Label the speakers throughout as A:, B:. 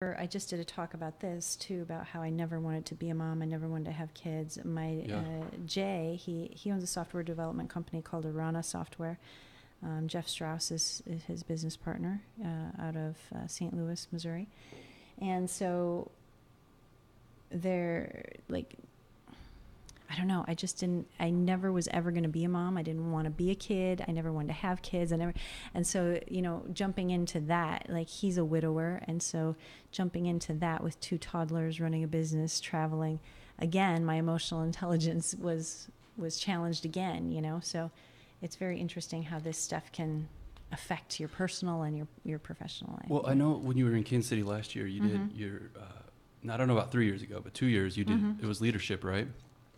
A: I just did a talk about this too, about how I never wanted to be a mom. I never wanted to have kids. My Jay, he owns a software development company called Arana Software. Jeff Strauss is his business partner out of St. Louis, Missouri. And so they're like, I don't know. I never was ever going to be a mom. I didn't want to be a kid. I never wanted to have kids. And so, jumping into that, like he's a widower. And so jumping into that with 2 toddlers, running a business, traveling, again, my emotional intelligence was challenged again, so it's very interesting how this stuff can affect your personal and your professional life.
B: Well, I know when you were in Kansas City last year, you did your, I don't know about 3 years ago, but 2 years you did, it was leadership, right?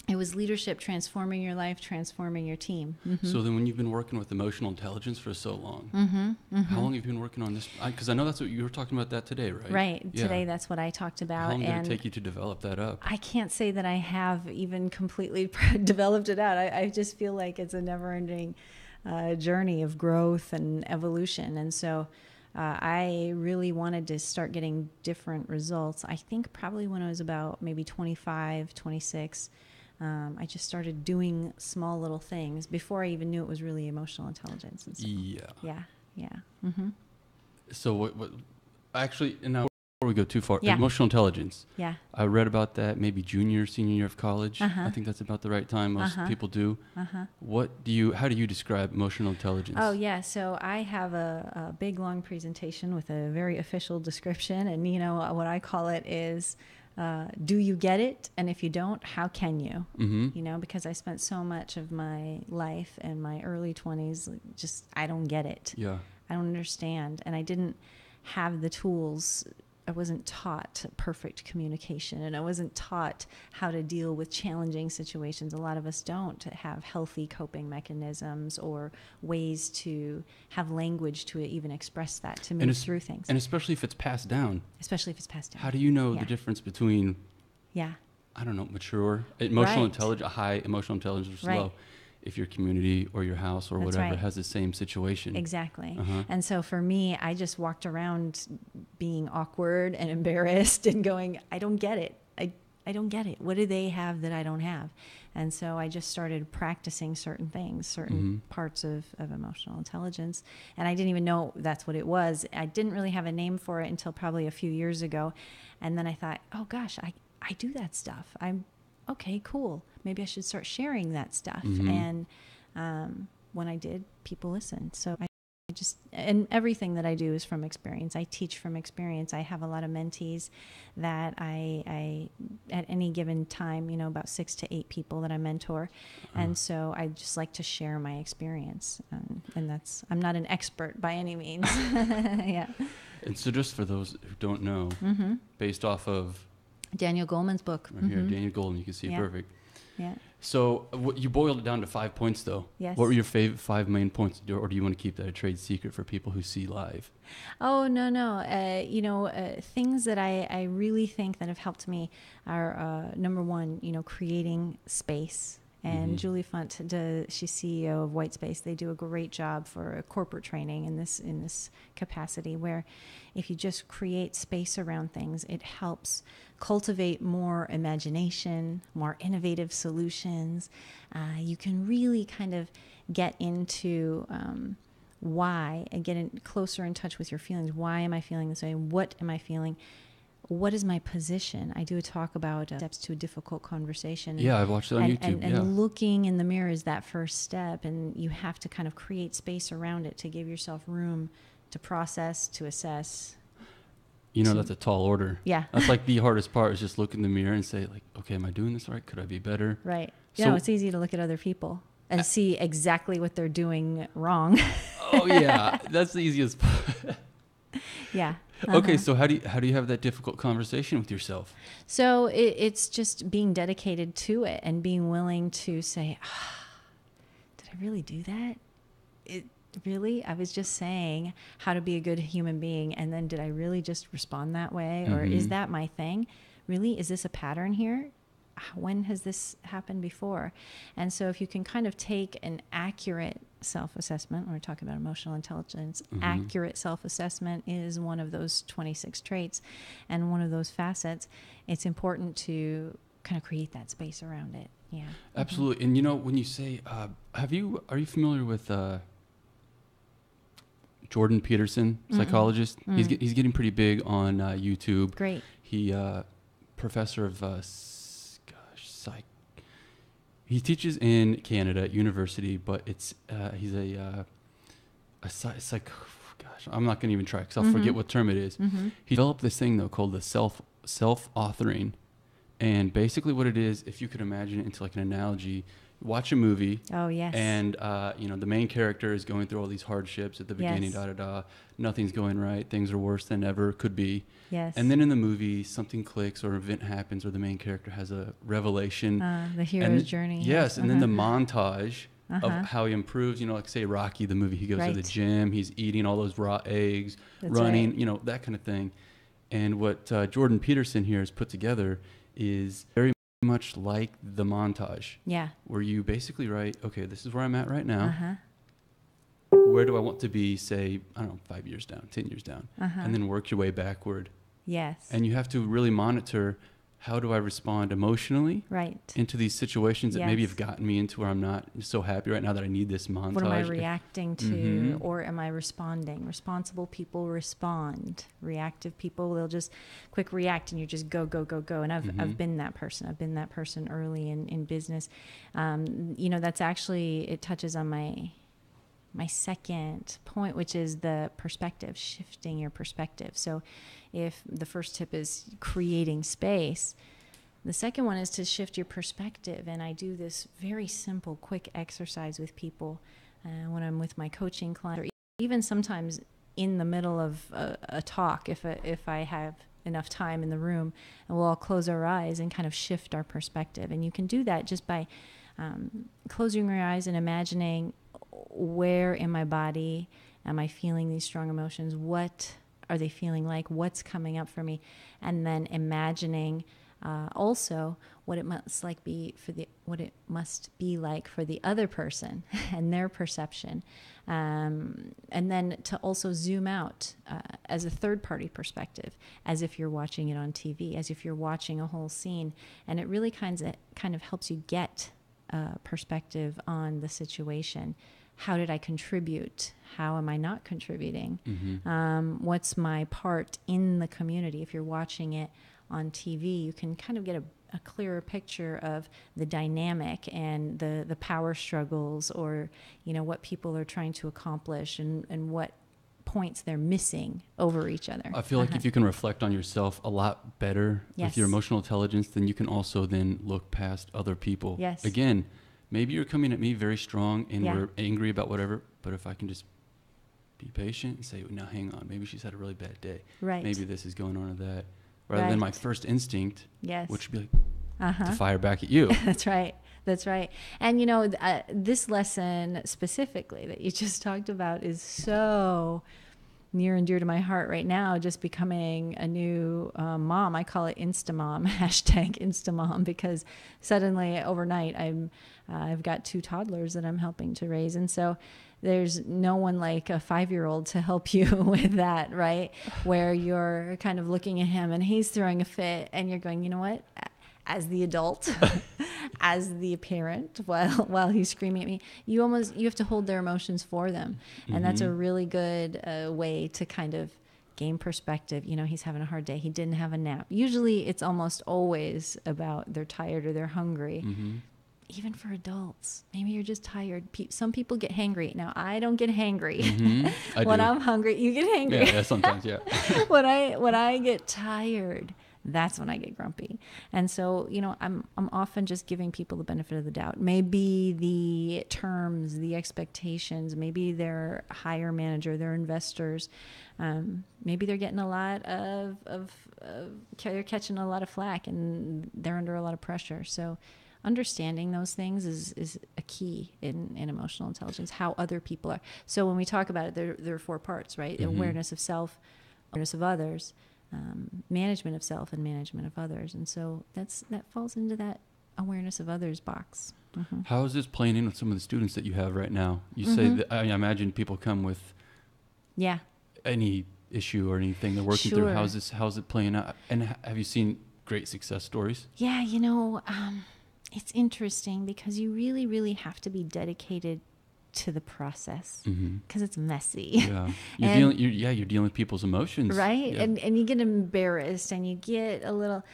A: It was leadership, transforming your life, transforming your team.
B: So then when you've been working with emotional intelligence for so long, how long have you been working on this? Because I know that's what you were talking about that today, right?
A: Right.
B: Yeah.
A: Today, that's what I talked about.
B: How long did it take you to develop that up?
A: I can't say that I have even completely developed it out. I just feel like it's a never-ending journey of growth and evolution. And so I really wanted to start getting different results. I think probably when I was about maybe 25, 26, I just started doing small little things before I even knew it was really emotional intelligence. And so, yeah.
B: So what actually, and now before we go too far,
A: Yeah.
B: emotional intelligence.
A: Yeah.
B: I read about that maybe senior year of college.
A: Uh-huh.
B: I think that's about the right time most people do.
A: Uh-huh.
B: How do you describe emotional intelligence?
A: Oh, yeah. So I have a big, long presentation with a very official description. And, what I call it is, do you get it? And if you don't, how can you? Because I spent so much of my life in my early 20s, just, I don't get it.
B: Yeah.
A: I don't understand. And I didn't have the tools. I wasn't taught perfect communication, and I wasn't taught how to deal with challenging situations. A lot of us don't have healthy coping mechanisms or ways to have language to even express that, to move through things.
B: And especially if it's passed down.
A: How
B: do you know the difference between, I don't know, mature, emotional intelligence, high emotional intelligence or low? If your community or your house or whatever has the same situation.
A: Exactly. And so for me, I just walked around being awkward and embarrassed and going, I don't get it. I don't get it. What do they have that I don't have? And so I just started practicing certain things, certain parts of emotional intelligence. And I didn't even know that's what it was. I didn't really have a name for it until probably a few years ago. And then I thought, oh gosh, I do that stuff. Okay, cool. Maybe I should start sharing that stuff. And when I did, people listened. So and everything that I do is from experience. I teach from experience. I have a lot of mentees that I at any given time, about 6 to 8 people that I mentor. And so I just like to share my experience. And I'm not an expert by any means. Yeah.
B: And so just for those who don't know, based off of
A: Daniel Goleman's book.
B: Right here, Daniel Goleman, you can see it perfect.
A: Yeah.
B: So you boiled it down to 5 points, though.
A: Yes.
B: What were your 5 main points, or do you want to keep that a trade secret for people who see live?
A: Oh, no. Things that I really think that have helped me are, number one, creating space. And Julie Funt, she's CEO of Whitespace. They do a great job for corporate training in this capacity, where if you just create space around things, it helps cultivate more imagination, more innovative solutions. You can really kind of get into why and get closer in touch with your feelings. Why am I feeling this way? What am I feeling? What is my position? I do a talk about steps to a difficult conversation.
B: Yeah, I've watched it on YouTube.
A: And looking in the mirror is that first step, and you have to kind of create space around it to give yourself room to process, to assess.
B: That's a tall order.
A: Yeah.
B: That's like the hardest part, is just look in the mirror and say, like, okay, am I doing this right? Could I be better?
A: Right. It's easy to look at other people and see exactly what they're doing wrong.
B: Oh, yeah. That's the easiest part.
A: Yeah.
B: Okay, so how do you have that difficult conversation with yourself?
A: So it's just being dedicated to it and being willing to say, did I really do that? Really? I was just saying how to be a good human being, and then did I really just respond that way? Or is that my thing? Really? Is this a pattern here? when has this happened before? And so if you can kind of take an accurate self-assessment, when we're talking about emotional intelligence, accurate self-assessment is one of those 26 traits and one of those facets. It's important to kind of create that space around it. Yeah.
B: Absolutely. And you know, when you say, are you familiar with Jordan Peterson, psychologist? He's getting pretty big on YouTube.
A: Great.
B: He professor of psych. He teaches in Canada at university, but it's he's a psych. Gosh, I'm not going to even try because I'll forget what term it is. He developed this thing though called the self-authoring, and basically what it is, if you could imagine it into like an analogy. Watch a movie.
A: Oh, yes.
B: And, the main character is going through all these hardships at the beginning, nothing's going right. Things are worse than ever could be.
A: Yes.
B: And then in the movie, something clicks or an event happens or the main character has a revelation.
A: The hero's journey.
B: Yes. And then the montage of how he improves, like say Rocky, the movie, he goes to the gym, he's eating all those raw eggs, running, that kind of thing. And what Jordan Peterson here has put together is very much like the montage, where you basically write, okay, this is where I'm at right now. Where do I want to be, say, I don't know, 5 years down, 10 years down, and then work your way backward.
A: Yes.
B: And you have to really monitor, how do I respond emotionally into these situations that maybe have gotten me into where I'm not so happy right now that I need this montage.
A: What am I reacting to, or am I responding? Responsible people respond. Reactive people, they'll just quick react and you just go, go, go, go. And I've been that person. I've been that person early in business. That's actually, it touches on my second point, which is the perspective, shifting your perspective. So if the first tip is creating space, the second one is to shift your perspective. And I do this very simple, quick exercise with people when I'm with my coaching client, or even sometimes in the middle of a talk, if I have enough time in the room, and we'll all close our eyes and kind of shift our perspective. And you can do that just by closing your eyes and imagining, where in my body am I feeling these strong emotions? What are they feeling like? What's coming up for me? And then imagining also what it must be like for the other person and their perception. And then to also zoom out as a third-party perspective, as if you're watching it on TV, as if you're watching a whole scene. And it really kind of helps you get perspective on the situation. How did I contribute? How am I not contributing? What's my part in the community? If you're watching it on TV, you can kind of get a clearer picture of the dynamic and the power struggles, or what people are trying to accomplish and what points they're missing over each other.
B: I feel like if you can reflect on yourself a lot better with your emotional intelligence, then you can also then look past other people.
A: Yes.
B: Again, maybe you're coming at me very strong and we're angry about whatever, but if I can just be patient and say, now hang on, maybe she's had a really bad day.
A: Right.
B: Maybe this is going on or that. Rather than my first instinct, which would be like to fire back at you.
A: That's right. That's right. And, this lesson specifically that you just talked about is so near and dear to my heart right now, just becoming a new mom. I call it Instamom, #Instamom, because suddenly overnight I've got 2 toddlers that I'm helping to raise. And so there's no one like a 5-year-old to help you with that, right? Where you're kind of looking at him and he's throwing a fit and you're going, you know what? As the adult, as the parent, while he's screaming at me, you have to hold their emotions for them. And that's a really good way to kind of gain perspective. He's having a hard day. He didn't have a nap. Usually it's almost always about they're tired or they're hungry. Even for adults, maybe you're just tired. Some people get hangry. Now, I don't get hangry. When I'm hungry, you get hangry.
B: Yeah, sometimes, yeah.
A: When I get tired, that's when I get grumpy. And so, I'm often just giving people the benefit of the doubt. Maybe the terms, the expectations, maybe their hire manager, their investors, maybe they're getting a lot they're catching a lot of flack and they're under a lot of pressure. So understanding those things is a key in emotional intelligence, how other people are. So when we talk about it, there are 4 parts, right? Awareness of self, awareness of others, management of self and management of others. And so that falls into that awareness of others box. Mm-hmm.
B: How is this playing in with some of the students that you have right now? You say that, I imagine people come with any issue or anything they're working through. How's it playing out? And have you seen great success stories?
A: Yeah, it's interesting because you really, really have to be dedicated to the process because it's messy.
B: Yeah, you're dealing with people's emotions,
A: right?
B: Yeah.
A: And you get embarrassed and you get a little.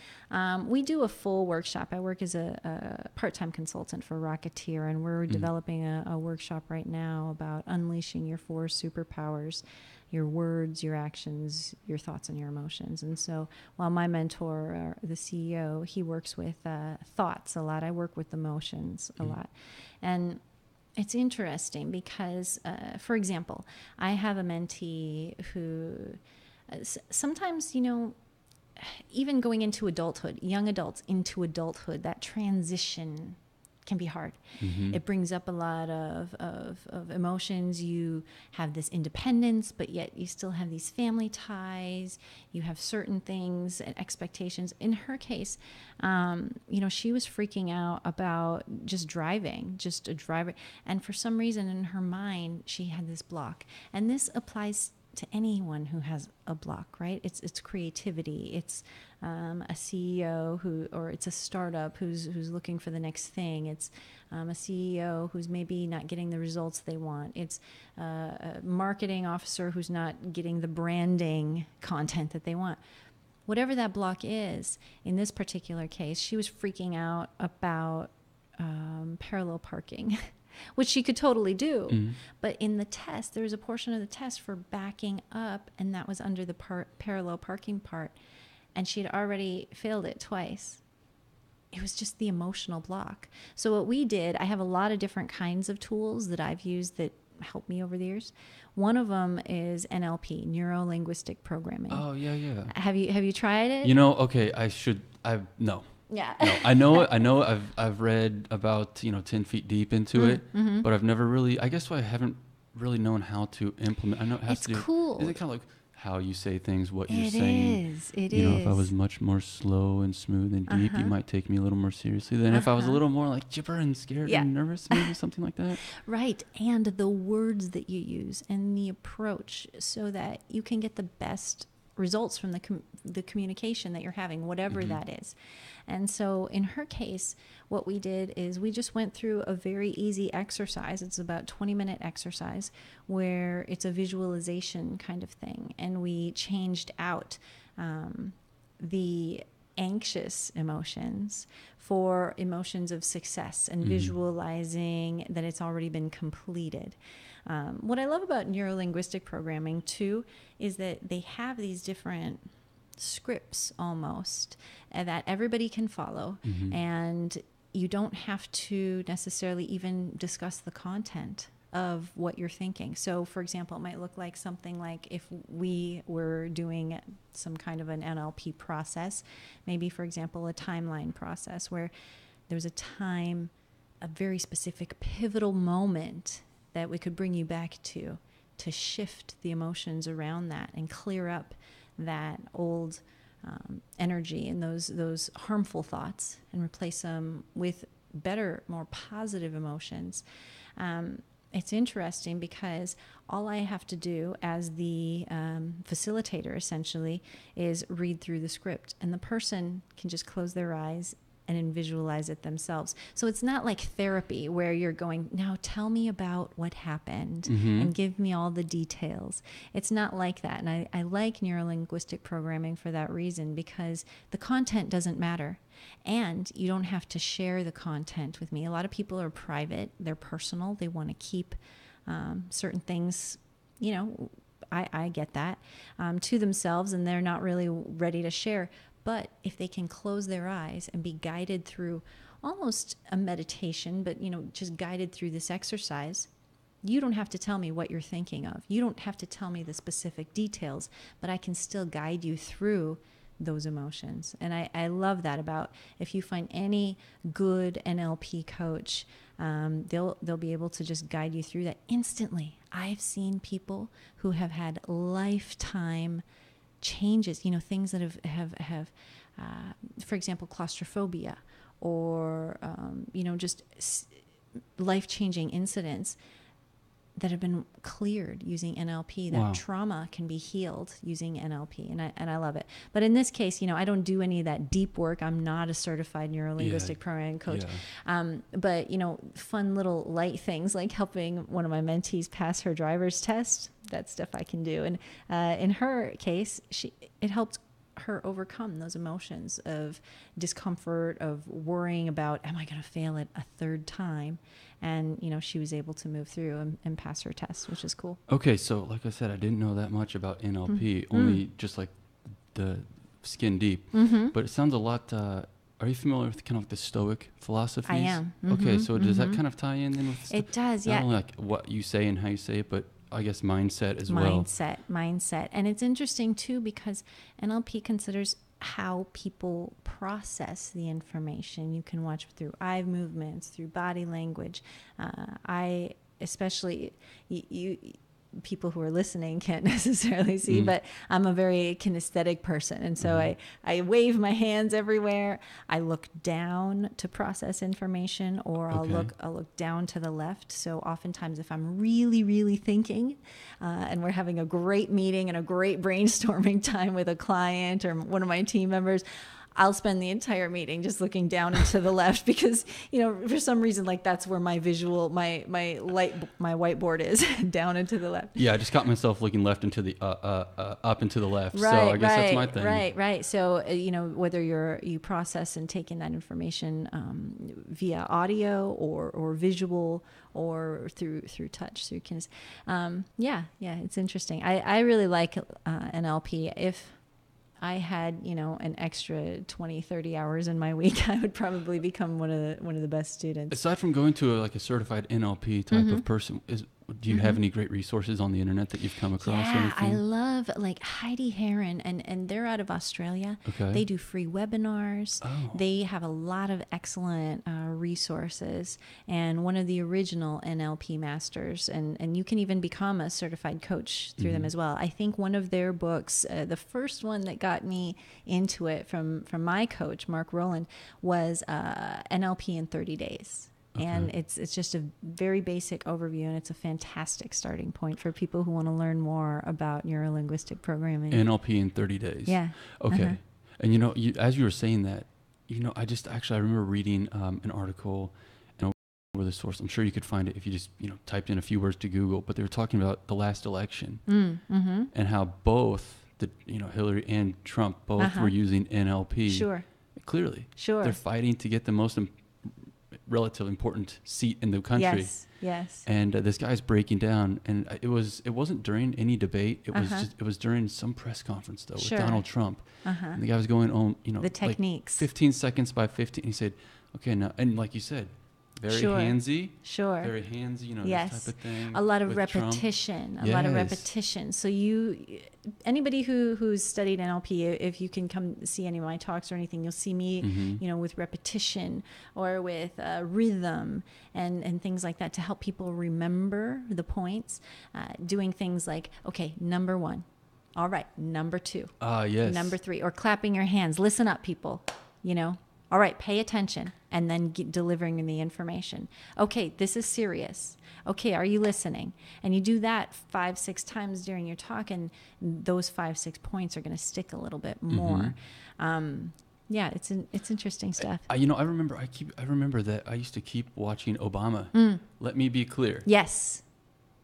A: We do a full workshop. I work as a part-time consultant for Rocketeer, and we're developing a workshop right now about unleashing your 4 superpowers: your words, your actions, your thoughts, and your emotions. And so while my mentor, the CEO, he works with thoughts a lot, I work with emotions a lot. And it's interesting because, for example, I have a mentee who sometimes, even going into adulthood, young adults into adulthood, that transition can be hard. It brings up a lot of emotions. You have this independence, but yet you still have these family ties. You have certain things and expectations. In her case, she was freaking out about just driving, just a driver. And for some reason in her mind, she had this block. And this applies to anyone who has a block, right? It's creativity. It's a CEO or it's a startup who's looking for the next thing. It's a CEO who's maybe not getting the results they want. It's a marketing officer who's not getting the branding content that they want. Whatever that block is, in this particular case, she was freaking out about parallel parking. Which she could totally do. But in the test, there was a portion of the test for backing up, and that was under the parallel parking part. And she had already failed it twice. It was just the emotional block. So what we did, I have a lot of different kinds of tools that I've used that helped me over the years. One of them is NLP, neuro-linguistic programming.
B: Oh, yeah.
A: Have you tried it?
B: Okay, no.
A: Yeah.
B: No, I know. I've read about 10 feet deep into it, but I've never really. I guess I haven't really known how to implement. I know it has to do.
A: Cool.
B: Is it kind of like how you say things, what you're saying?
A: It is.
B: If I was much more slow and smooth and deep, you might take me a little more seriously than if I was a little more like chipper and scared and nervous, maybe something like that.
A: Right, and the words that you use and the approach, so that you can get the best results from the communication that you're having, whatever that is. And so in her case, what we did is we just went through a very easy exercise. It's about 20-minute exercise where it's a visualization kind of thing. And we changed out the anxious emotions for emotions of success and visualizing that it's already been completed. What I love about neuro-linguistic programming too is that they have these different scripts almost that everybody can follow, and you don't have to necessarily even discuss the content of what you're thinking. So for example, it might look like something like if we were doing some kind of an NLP process, maybe for example a timeline process where there was a time, a very specific pivotal moment that we could bring you back to shift the emotions around that and clear up that old energy and those harmful thoughts and replace them with better, more positive emotions. It's interesting because all I have to do as the facilitator essentially is read through the script, and the person can just close their eyes and then visualize it themselves. So it's not like therapy where you're going, now tell me about what happened and give me all the details. It's not like that. And I like neuro-linguistic programming for that reason, because the content doesn't matter. And you don't have to share the content with me. A lot of people are private, they're personal, they want to keep certain things, I get that, to themselves, and they're not really ready to share. But if they can close their eyes and be guided through almost a meditation, but, just guided through this exercise, you don't have to tell me what you're thinking of. You don't have to tell me the specific details, but I can still guide you through those emotions. And I love that about, if you find any good NLP coach, they'll be able to just guide you through that instantly. I've seen people who have had lifetime changes, things that have for example, claustrophobia, or, just life-changing incidents that have been cleared using NLP, that trauma can be healed using NLP. And I love it. But in this case, I don't do any of that deep work. I'm not a certified neuro-linguistic programming coach. But, fun little light things like helping one of my mentees pass her driver's test, that stuff I can do. And in her case, it helped her overcome those emotions of discomfort, of worrying about, am I going to fail it a third time? And, she was able to move through and pass her test, which is cool.
B: Okay, so like I said, I didn't know that much about NLP, only just like the skin deep. But it sounds a lot, are you familiar with kind of like the Stoic philosophies?
A: I am.
B: Okay, so does that kind of tie in then with
A: It does, yeah.
B: Not only like what you say and how you say it, but I guess mindset as well.
A: Mindset. And it's interesting too, because NLP considers how people process the information. You can watch through eye movements, through body language. I especially, people who are listening can't necessarily see, but I'm a very kinesthetic person. And so I wave my hands everywhere. I look down to process information, or I'll look down to the left. So oftentimes if I'm really, really thinking, and we're having a great meeting and a great brainstorming time with a client or one of my team members, I'll spend the entire meeting just looking down and to the left, because, for some reason, like that's where my visual, my whiteboard is, down and to the left.
B: Yeah, I just caught myself looking left into the up and to the left. Right, so I guess that's my thing.
A: Right. So whether you process and take in that information via audio or visual, or through touch, through kinesthetic. It's interesting. I really like NLP. If I had, an extra 20, 30 hours in my week, I would probably become one of the best students.
B: Aside from going to a certified NLP type of person, do you have any great resources on the internet that you've come across?
A: Yeah, I love like Heidi Heron, and they're out of Australia.
B: Okay.
A: They do free webinars.
B: Oh.
A: They have a lot of excellent resources, and one of the original NLP masters, and you can even become a certified coach through them as well. I think one of their books, the first one that got me into it from my coach, Mark Rowland, was NLP in 30 days. Okay. And it's just a very basic overview, and it's a fantastic starting point for people who want to learn more about neuro-linguistic programming.
B: NLP in 30 days.
A: Yeah.
B: Okay. And as you were saying that, I remember reading an article, and over the source, I'm sure you could find it if you just typed in a few words to Google, but they were talking about the last election and how both Hillary and Trump both were using NLP.
A: Sure.
B: Clearly.
A: Sure.
B: They're fighting to get the most relatively important seat in the country.
A: Yes.
B: And this guy's breaking down, and it wasn't during any debate. It was during some press conference though with Donald Trump. And the guy was going on,
A: the techniques,
B: like 15 seconds by 15. He said, "Okay, now," and like you said, very handsy.
A: Sure.
B: Very handsy,
A: yes.
B: this type of thing.
A: A lot of repetition.
B: Trump.
A: A lot of repetition. So anybody who's studied NLP, if you can come see any of my talks or anything, you'll see me, with repetition or with rhythm and things like that to help people remember the points. Doing things like, okay, number 1. All right, number 2.
B: Yes.
A: Number 3, or clapping your hands. Listen up, people. All right, pay attention, and then delivering the information. Okay, this is serious. Okay, are you listening? And you do that 5-6 times during your talk, and those 5-6 points are going to stick a little bit more. It's interesting stuff.
B: I remember that I used to keep watching Obama. Let me be clear.
A: Yes.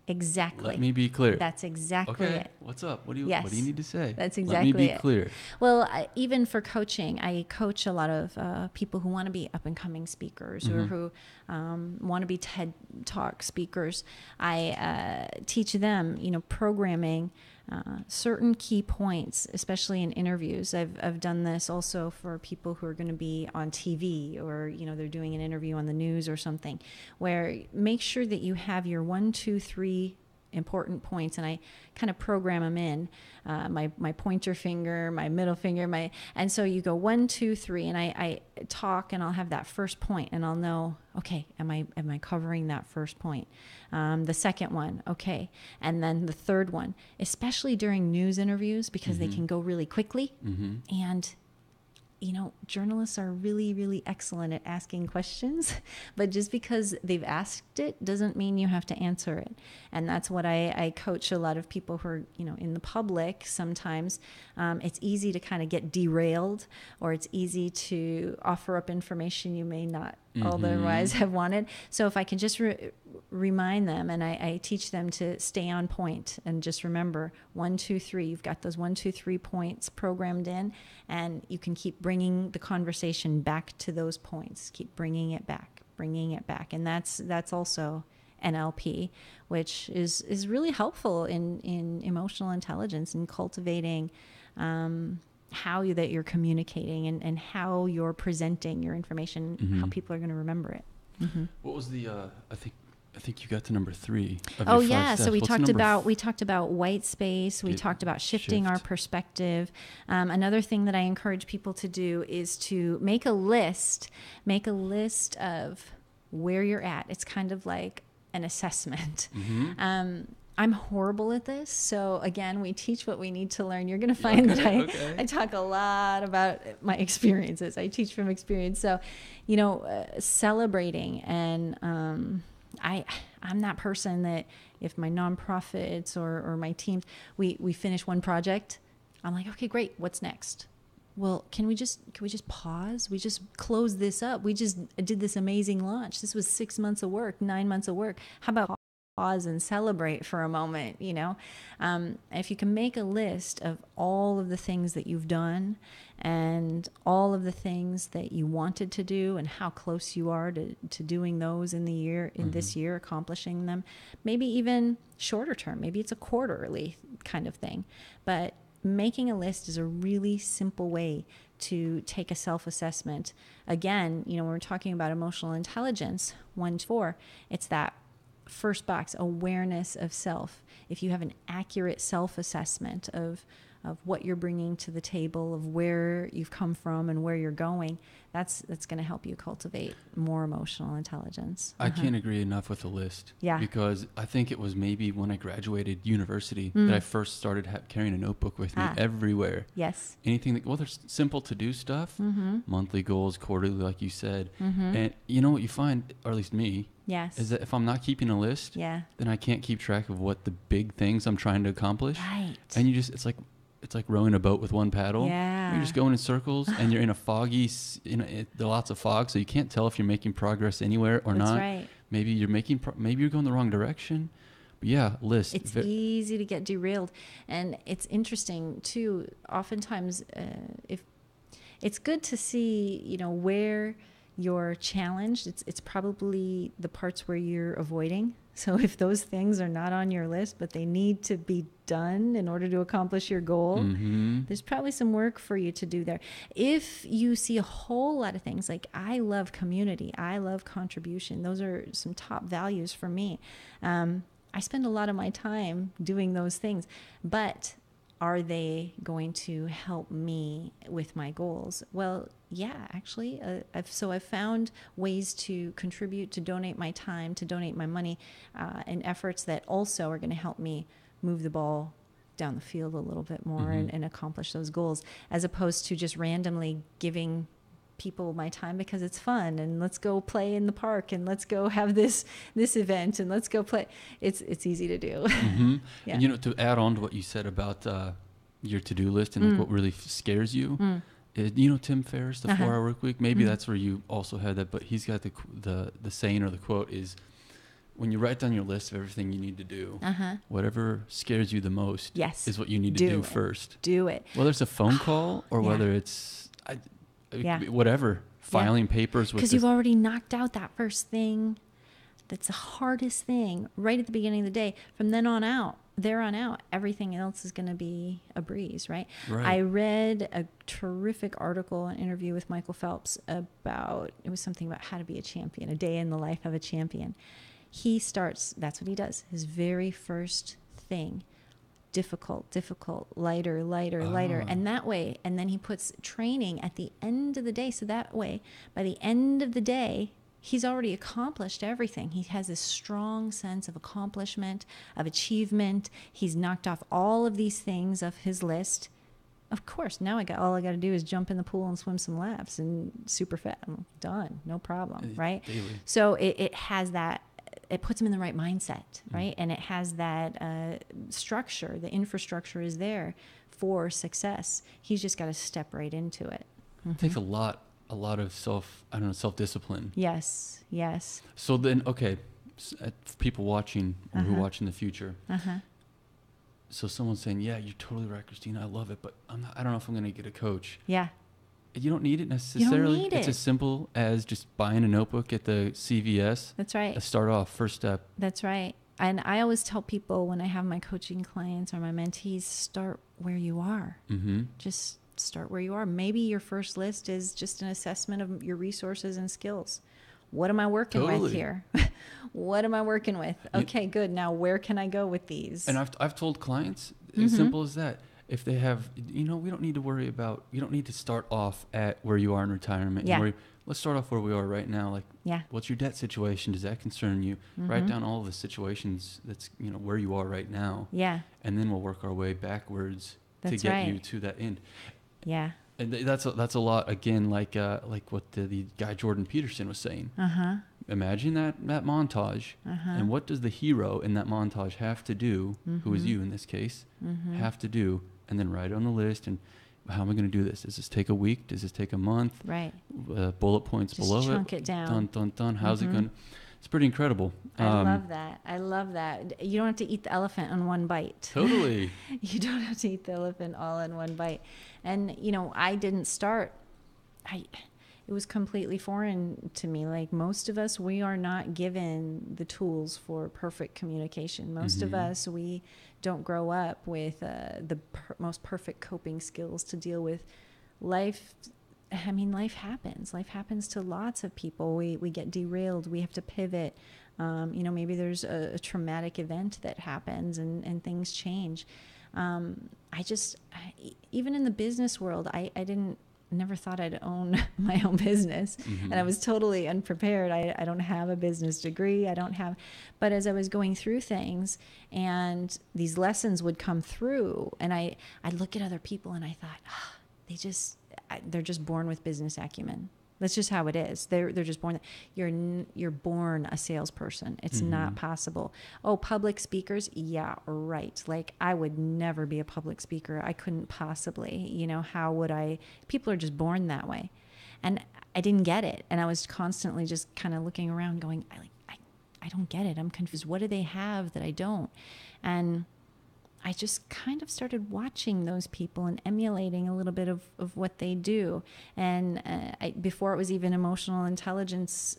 A: Exactly.
B: Let me be clear.
A: That's exactly it.
B: What's up? What do you need to say?
A: That's exactly it.
B: Let me be clear.
A: Well, even for coaching, I coach a lot of people who want to be up-and-coming speakers or who want to be TED Talk speakers. I teach them, programming certain key points, especially in interviews. I've done this also for people who are going to be on TV or, they're doing an interview on the news or something, where make sure that you have your 1, 2, 3 important points, and I kind of program them in, my pointer finger, my middle finger, and so you go 1, 2, 3, and I talk, and I'll have that first point, and I'll know, okay, am I covering that first point? The second one, okay, and then the third one, especially during news interviews, because they can go really quickly, and journalists are really, really excellent at asking questions, but just because they've asked it doesn't mean you have to answer it. And that's what I coach a lot of people who are, in the public. Sometimes it's easy to kind of get derailed, or it's easy to offer up information you may not otherwise have wanted. So if I can just remind them, and I teach them to stay on point and just remember 1, 2, 3. You've got those 1, 2, 3 points programmed in, and you can keep bringing the conversation back to those points. Keep bringing it back, and that's also NLP, which is really helpful in emotional intelligence and cultivating how that you're communicating and how you're presenting your information, how people are going to remember it.
B: What was the I think you got to number 3 of
A: oh
B: your 5
A: yeah
B: steps.
A: So we
B: What's
A: talked about white space. We talked about shifting our perspective. Another thing that I encourage people to do is to make a list of where you're at. It's kind of like an assessment. I'm horrible at this. So again, we teach what we need to learn. You're going to find that I talk a lot about my experiences. I teach from experience. So, celebrating, and I'm that person that if my nonprofits or my teams, we finish one project, I'm like, okay, great. What's next? Well, can we just pause? We just close this up. We just did this amazing launch. This was 6 months of work, 9 months of work. How about pause and celebrate for a moment? If you can make a list of all of the things that you've done and all of the things that you wanted to do and how close you are to doing those in this year, accomplishing them, maybe even shorter term, maybe it's a quarterly kind of thing, but making a list is a really simple way to take a self-assessment. Again, when we're talking about emotional intelligence, 1 to 4, it's that first box, awareness of self. If you have an accurate self-assessment of what you're bringing to the table, of where you've come from and where you're going, that's going to help you cultivate more emotional intelligence.
B: I can't agree enough with the list.
A: Yeah.
B: Because I think it was maybe when I graduated university that I first started carrying a notebook with me everywhere.
A: Yes.
B: Anything there's simple to-do stuff, monthly goals, quarterly, like you said. And you know what you find, or at least me,
A: yes,
B: is that if I'm not keeping a list, then I can't keep track of what the big things I'm trying to accomplish.
A: Right.
B: And it's like rowing a boat with one paddle.
A: Yeah.
B: You're just going in circles, and you're in a foggy, there are lots of fog, so you can't tell if you're making progress anywhere or
A: That's
B: not.
A: right.
B: Maybe you're maybe you're going the wrong direction. But yeah, list.
A: It's easy to get derailed, and it's interesting too. Oftentimes, if it's good to see, where you're challenged, it's probably the parts where you're avoiding. So if those things are not on your list, but they need to be done in order to accomplish your goal, there's probably some work for you to do there. If you see a whole lot of things, like I love community, I love contribution, those are some top values for me. I spend a lot of my time doing those things, but are they going to help me with my goals? Well, yeah, actually. I've found ways to contribute, to donate my time, to donate my money, and efforts that also are going to help me move the ball down the field a little bit more and accomplish those goals, as opposed to just randomly giving people my time because it's fun and let's go play in the park and let's go have this event and let's go play. It's easy to do.
B: Yeah. And, to add on to what you said about your to-do list and like what really scares you, Tim Ferriss, the 4-Hour Work Week, maybe that's where you also had that, but he's got the saying or the quote is, when you write down your list of everything you need to do, whatever scares you the most is what you need to do first.
A: Do it.
B: Whether it's a phone call or whether it's whatever, filing papers.
A: Because you've already knocked out that first thing that's the hardest thing right at the beginning of the day. From then on out, everything else is going to be a breeze, right? I read a terrific article, an interview with Michael Phelps it was something about how to be a champion, a day in the life of a champion. that's what he does. His very first thing, difficult, lighter, lighter. And that way, and then he puts training at the end of the day. So that way, by the end of the day, he's already accomplished everything. He has this strong sense of accomplishment, of achievement. He's knocked off all of these things of his list. Of course, now all I got to do is jump in the pool and swim some laps and super fit. I'm done, no problem, right?
B: Daily.
A: So it has that. It puts him in the right mindset, right? And it has that structure. The infrastructure is there for success. He's just got to step right into it.
B: It takes a lot of self-discipline.
A: Yes.
B: So then, okay, people watching or who watch in the future. So someone's saying, yeah, you're totally right, Christina. I love it, but I don't know if I'm going to get a coach.
A: Yeah.
B: You don't need it necessarily.
A: You don't need
B: it's as simple as just buying a notebook at the CVS.
A: That's right.
B: Start off, first step.
A: That's right. And I always tell people when I have my coaching clients or my mentees, start where you are. Just start where you are. Maybe your first list is just an assessment of your resources and skills. What am I working with here? What am I working with? Okay, good. Now where can I go with these?
B: And I've told clients, as simple as that. If they have, we don't need to worry about, you don't need to start off at where you are in retirement.
A: Yeah.
B: Let's start off where we are right now. Like, what's your debt situation? Does that concern you? Write down all the situations that's, where you are right now.
A: Yeah.
B: And then we'll work our way backwards to get you to that end.
A: Yeah.
B: And that's a lot, again, like what the guy Jordan Peterson was saying. Imagine that montage. And what does the hero in that montage have to do, who is you in this case, have to do, and then write on the list. And how am I going to do this? Does this take a week? Does this take a month?
A: Right.
B: Bullet points
A: just
B: below
A: chunk it down.
B: Dun. How's it going? It's pretty incredible.
A: I love that. You don't have to eat the elephant in one bite.
B: Totally.
A: You don't have to eat the elephant all in one bite. And, I didn't start. It was completely foreign to me. Like most of us, we are not given the tools for perfect communication. Most of us, we don't grow up with the most perfect coping skills to deal with life. I mean, life happens. Life happens to lots of people. We get derailed. We have to pivot. Maybe there's a traumatic event that happens and things change. Even in the business world, I never thought I'd own my own business. And I was totally unprepared. I don't have a business degree. But as I was going through things and these lessons would come through and I'd look at other people and I thought, they're just born with business acumen. That's just how it is. They're just born. You're born a salesperson. It's not possible. Oh, public speakers? Yeah, right. Like I would never be a public speaker. I couldn't possibly. How would I? People are just born that way, and I didn't get it. And I was constantly just kind of looking around, going, I don't get it. I'm confused. What do they have that I don't? And I just kind of started watching those people and emulating a little bit of what they do. And before it was even emotional intelligence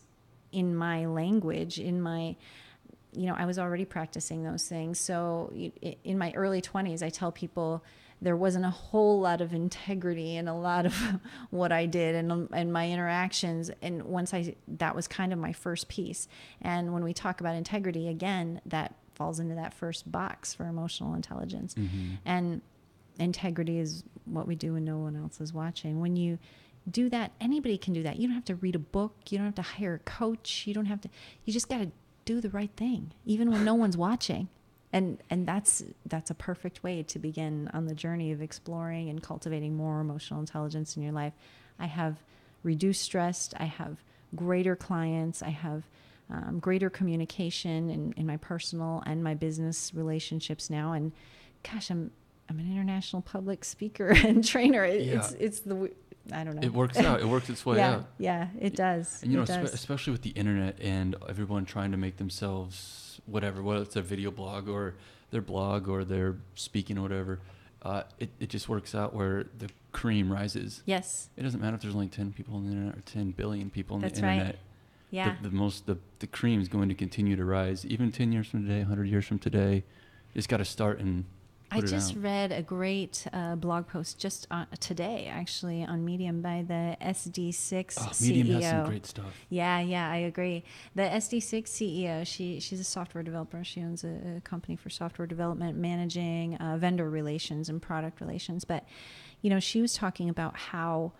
A: in my language, I was already practicing those things. So in my early 20s, I tell people there wasn't a whole lot of integrity in a lot of what I did and my interactions. And that was kind of my first piece. And when we talk about integrity, again, that falls into that first box for emotional intelligence. And integrity is what we do when no one else is watching. When you do that, anybody can do that. You don't have to read a book. You don't have to hire a coach. You just got to do the right thing, even when no one's watching. And that's a perfect way to begin on the journey of exploring and cultivating more emotional intelligence in your life. I have reduced stress. I have greater clients. I have greater communication in my personal and my business relationships now. And gosh, I'm an international public speaker and trainer. I don't know.
B: It works out. It works its way out.
A: Yeah, it does.
B: And especially with the internet and everyone trying to make themselves whether it's a video blog or their blog or their speaking or whatever, it just works out where the cream rises.
A: Yes.
B: It doesn't matter if there's only 10 people on the internet or 10 billion people on the internet.
A: That's right. Yeah.
B: The cream is going to continue to rise, even 10 years from today, 100 years from today. You just got to start and put it out.
A: I just read a great blog post just today, actually, on Medium by the SD6 CEO.
B: Medium has some great stuff.
A: Yeah, I agree. The SD6 CEO, she's a software developer. She owns a company for software development, managing vendor relations and product relations. But, she was talking about how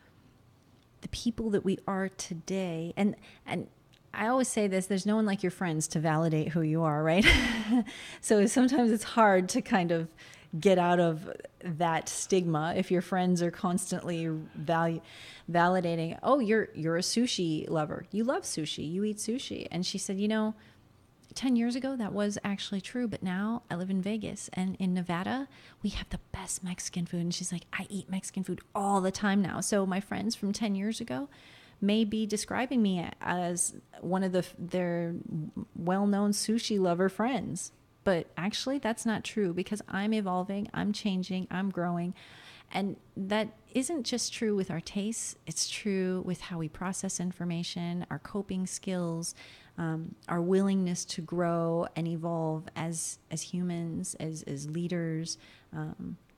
A: the people that we are today, and I always say this, there's no one like your friends to validate who you are, right? So sometimes it's hard to kind of get out of that stigma if your friends are constantly validating, oh, you're a sushi lover. You love sushi. You eat sushi. And she said, 10 years ago, that was actually true. But now I live in Vegas, and in Nevada, we have the best Mexican food. And she's like, I eat Mexican food all the time now. So my friends from 10 years ago may be describing me as one of their well-known sushi lover friends. But actually, that's not true, because I'm evolving, I'm changing, I'm growing. And that isn't just true with our tastes. It's true with how we process information, our coping skills, our willingness to grow and evolve as humans, as leaders,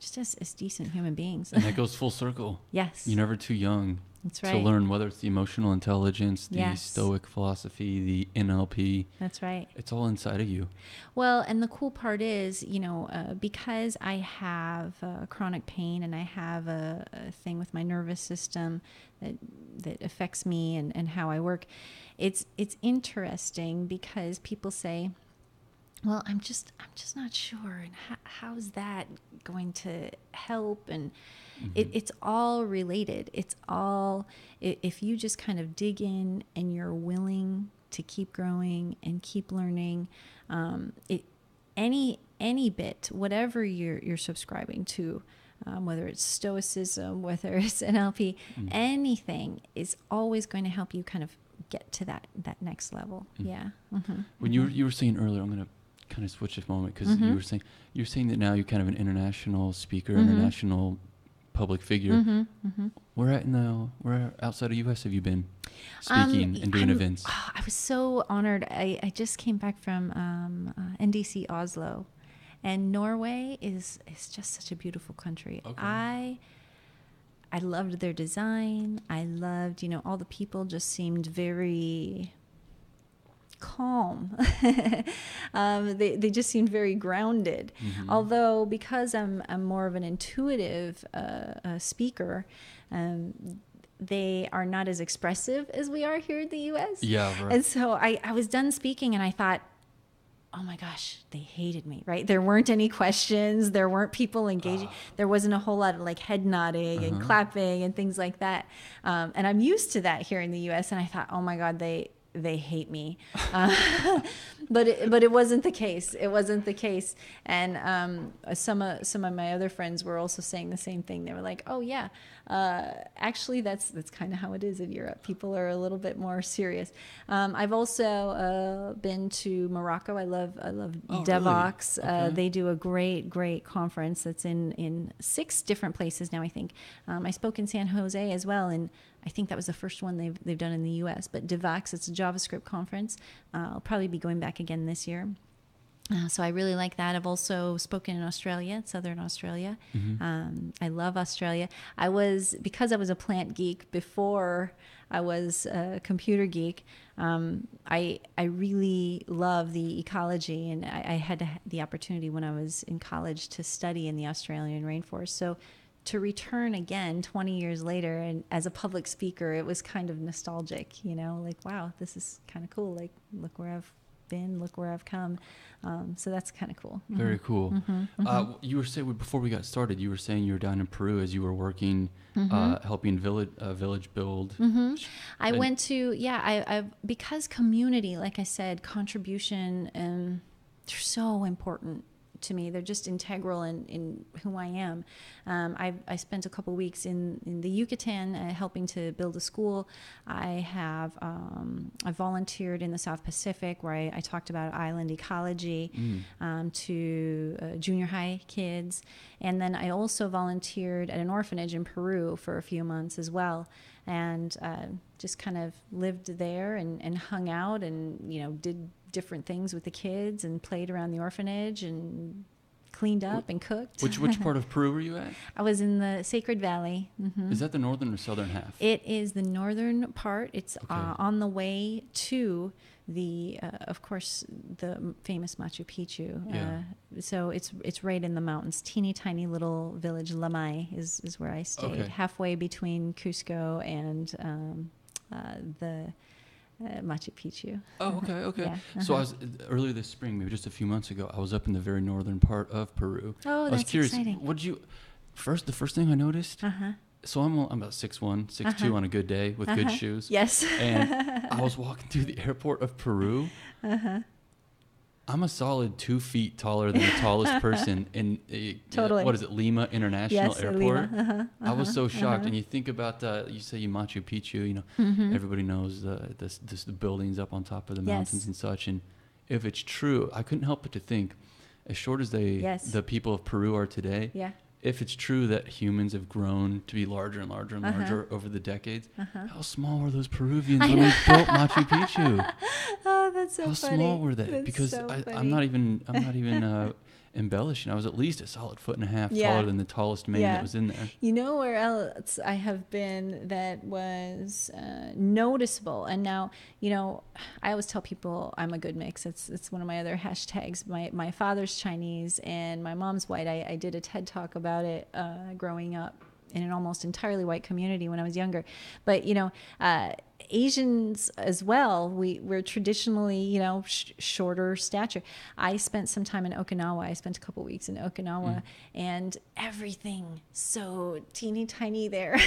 A: just as decent human beings.
B: And that goes full circle.
A: Yes.
B: You're never too young.
A: That's right.
B: To learn, whether it's the emotional intelligence, the
A: Yes.
B: Stoic philosophy, the NLP.
A: That's right.
B: It's all inside of you.
A: Well, and the cool part is, because I have chronic pain and I have a thing with my nervous system that affects me and how I work, it's interesting because people say, well, I'm just not sure, and how's that going to help? And it's all related. It's all, if you just kind of dig in and you're willing to keep growing and keep learning, any bit, whatever you're subscribing to, whether it's Stoicism, whether it's NLP, anything is always going to help you kind of get to that next level. Yeah.
B: When you were saying earlier, I'm going to kind of switch this moment, because you were saying that now you're kind of an international speaker, international public figure. Where outside of US have you been speaking and doing events?
A: I was so honored. I just came back from NDC Oslo, and Norway is just such a beautiful country. Okay. I loved their design. I loved, all the people just seemed very calm. They just seemed very grounded. Although, because I'm more of an intuitive speaker, they are not as expressive as we are here in the U.S.
B: Yeah, right.
A: And so I was done speaking, and I thought, oh my gosh, they hated me, right? There weren't any questions. There weren't people engaging. There wasn't a whole lot of like head nodding and clapping and things like that. And I'm used to that here in the U.S. And I thought, oh my God, they hate me. But it wasn't the case. It wasn't the case. And some of my other friends were also saying the same thing. They were like, oh yeah, actually that's kind of how it is in Europe. People are a little bit more serious. I've also been to Morocco. I love Derks.
B: Really? Okay.
A: They do a great conference that's in 6 different places now, I think. I spoke in San Jose as well, and I think that was the first one they've done in the U.S. But Derks, it's a JavaScript conference. I'll probably be going back again this year. So I really like that. I've also spoken in Australia, Southern Australia. I love Australia. Because I was a plant geek before I was a computer geek, I really love the ecology, and I had the opportunity when I was in college to study in the Australian rainforest. So to return again 20 years later and as a public speaker, it was kind of nostalgic, like, wow, this is kind of cool. Like, look where I've been, look where I've come. So that's kind of cool.
B: Very cool. You were saying, before we got started, you were saying you were down in Peru as you were working, helping village build.
A: I went to, I've because community, like I said, contribution, they're so important to me. They're just integral in who I am. I spent a couple weeks in the Yucatan helping to build a school. I volunteered in the South Pacific, where I talked about island ecology to junior high kids. And then I also volunteered at an orphanage in Peru for a few months as well. And just kind of lived there and hung out and, did different things with the kids and played around the orphanage and cleaned up and cooked.
B: Which part of Peru were you at?
A: I was in the Sacred Valley. Mm-hmm.
B: Is that the northern or southern half?
A: It is the northern part. It's on the way to the, of course, the famous Machu Picchu.
B: Yeah.
A: So it's right in the mountains. Teeny tiny little village, Lamay is where I stayed, halfway between Cusco and the Machu Picchu.
B: Oh, okay.
A: Yeah.
B: So I was earlier this spring, maybe just a few months ago, I was up in the very northern part of Peru.
A: Oh, that's
B: I was curious,
A: exciting.
B: The first thing I noticed, so I'm about 6'1", 6'2" on a good day with good shoes.
A: Yes.
B: And I was walking through the airport of Peru. I'm a solid 2 feet taller than the tallest person in
A: Totally.
B: What is it, Lima International Airport?
A: Lima.
B: I was so shocked. And you think about you say Machu Picchu, everybody knows the buildings up on top of the mountains and such. And if it's true, I couldn't help but to think, as short as the people of Peru are today, if it's true that humans have grown to be larger and larger and larger over the decades, how small were those Peruvians when they built Machu Picchu?
A: Oh, that's so
B: how
A: funny.
B: Small were they?
A: That's
B: because
A: so
B: I'm not even embellishing. I was at least a solid 1.5 feet taller than the tallest man that was in there.
A: You know where else I have been that was noticeable? And now, I always tell people I'm a good mix. It's one of my other hashtags. My father's Chinese and my mom's white. I did a TED Talk about it growing up in an almost entirely white community when I was younger. But, Asians as well, we're traditionally, shorter stature. I spent some time in Okinawa. I spent a couple weeks in Okinawa and everything so teeny tiny there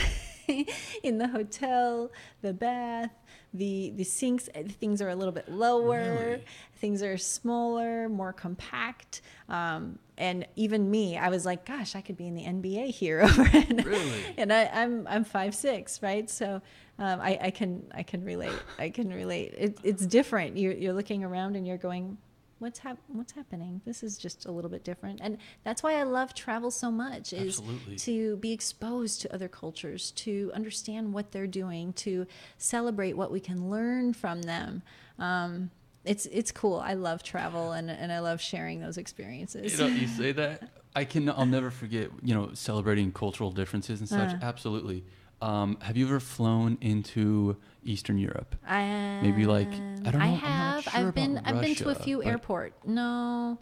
A: in the hotel, the bath, the sinks, things are a little bit lower.
B: Really?
A: Things are smaller, more compact. And even me, I was like, gosh, I could be in the NBA here.
B: Really?
A: And I'm 5'6", right? So I can relate. I can relate. It's different. You're looking around and you're going, what's happening? This is just a little bit different. And that's why I love travel so much, is
B: Absolutely.
A: to be exposed to other cultures, to understand what they're doing, to celebrate what we can learn from them. It's cool. I love travel and I love sharing those experiences.
B: You say that, I'll never forget, celebrating cultural differences and such. Absolutely. Have you ever flown into Eastern Europe? Maybe I don't know.
A: I have.
B: I'm not sure
A: I've been to a
B: Russia,
A: few airports. No.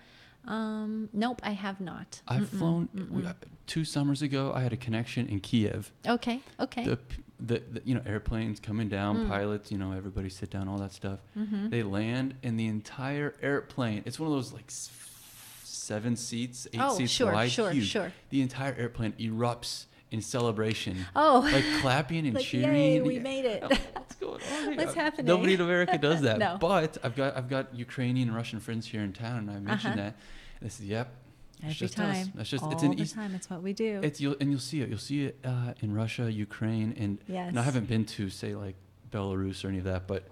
A: Nope, I have not.
B: I've flown 2 summers ago. I had a connection in Kiev.
A: Okay.
B: The airplanes coming down, pilots, everybody sit down, all that stuff. They land, and the entire airplane, it's one of those 7 seats, 8 seats wide, huge.
A: Sure.
B: The entire airplane erupts in celebration.
A: Oh,
B: clapping and cheering.
A: Yay, we made it.
B: What's going on here?
A: What's happening?
B: Nobody in America does that.
A: No.
B: But I've got Ukrainian and Russian friends here in town, and I mentioned that. And they said, "Yep."
A: Every time.
B: That's just
A: all
B: it's in
A: the time. It's what we do.
B: You'll see it. You'll see it in Russia, Ukraine, and I haven't been to say Belarus or any of that, but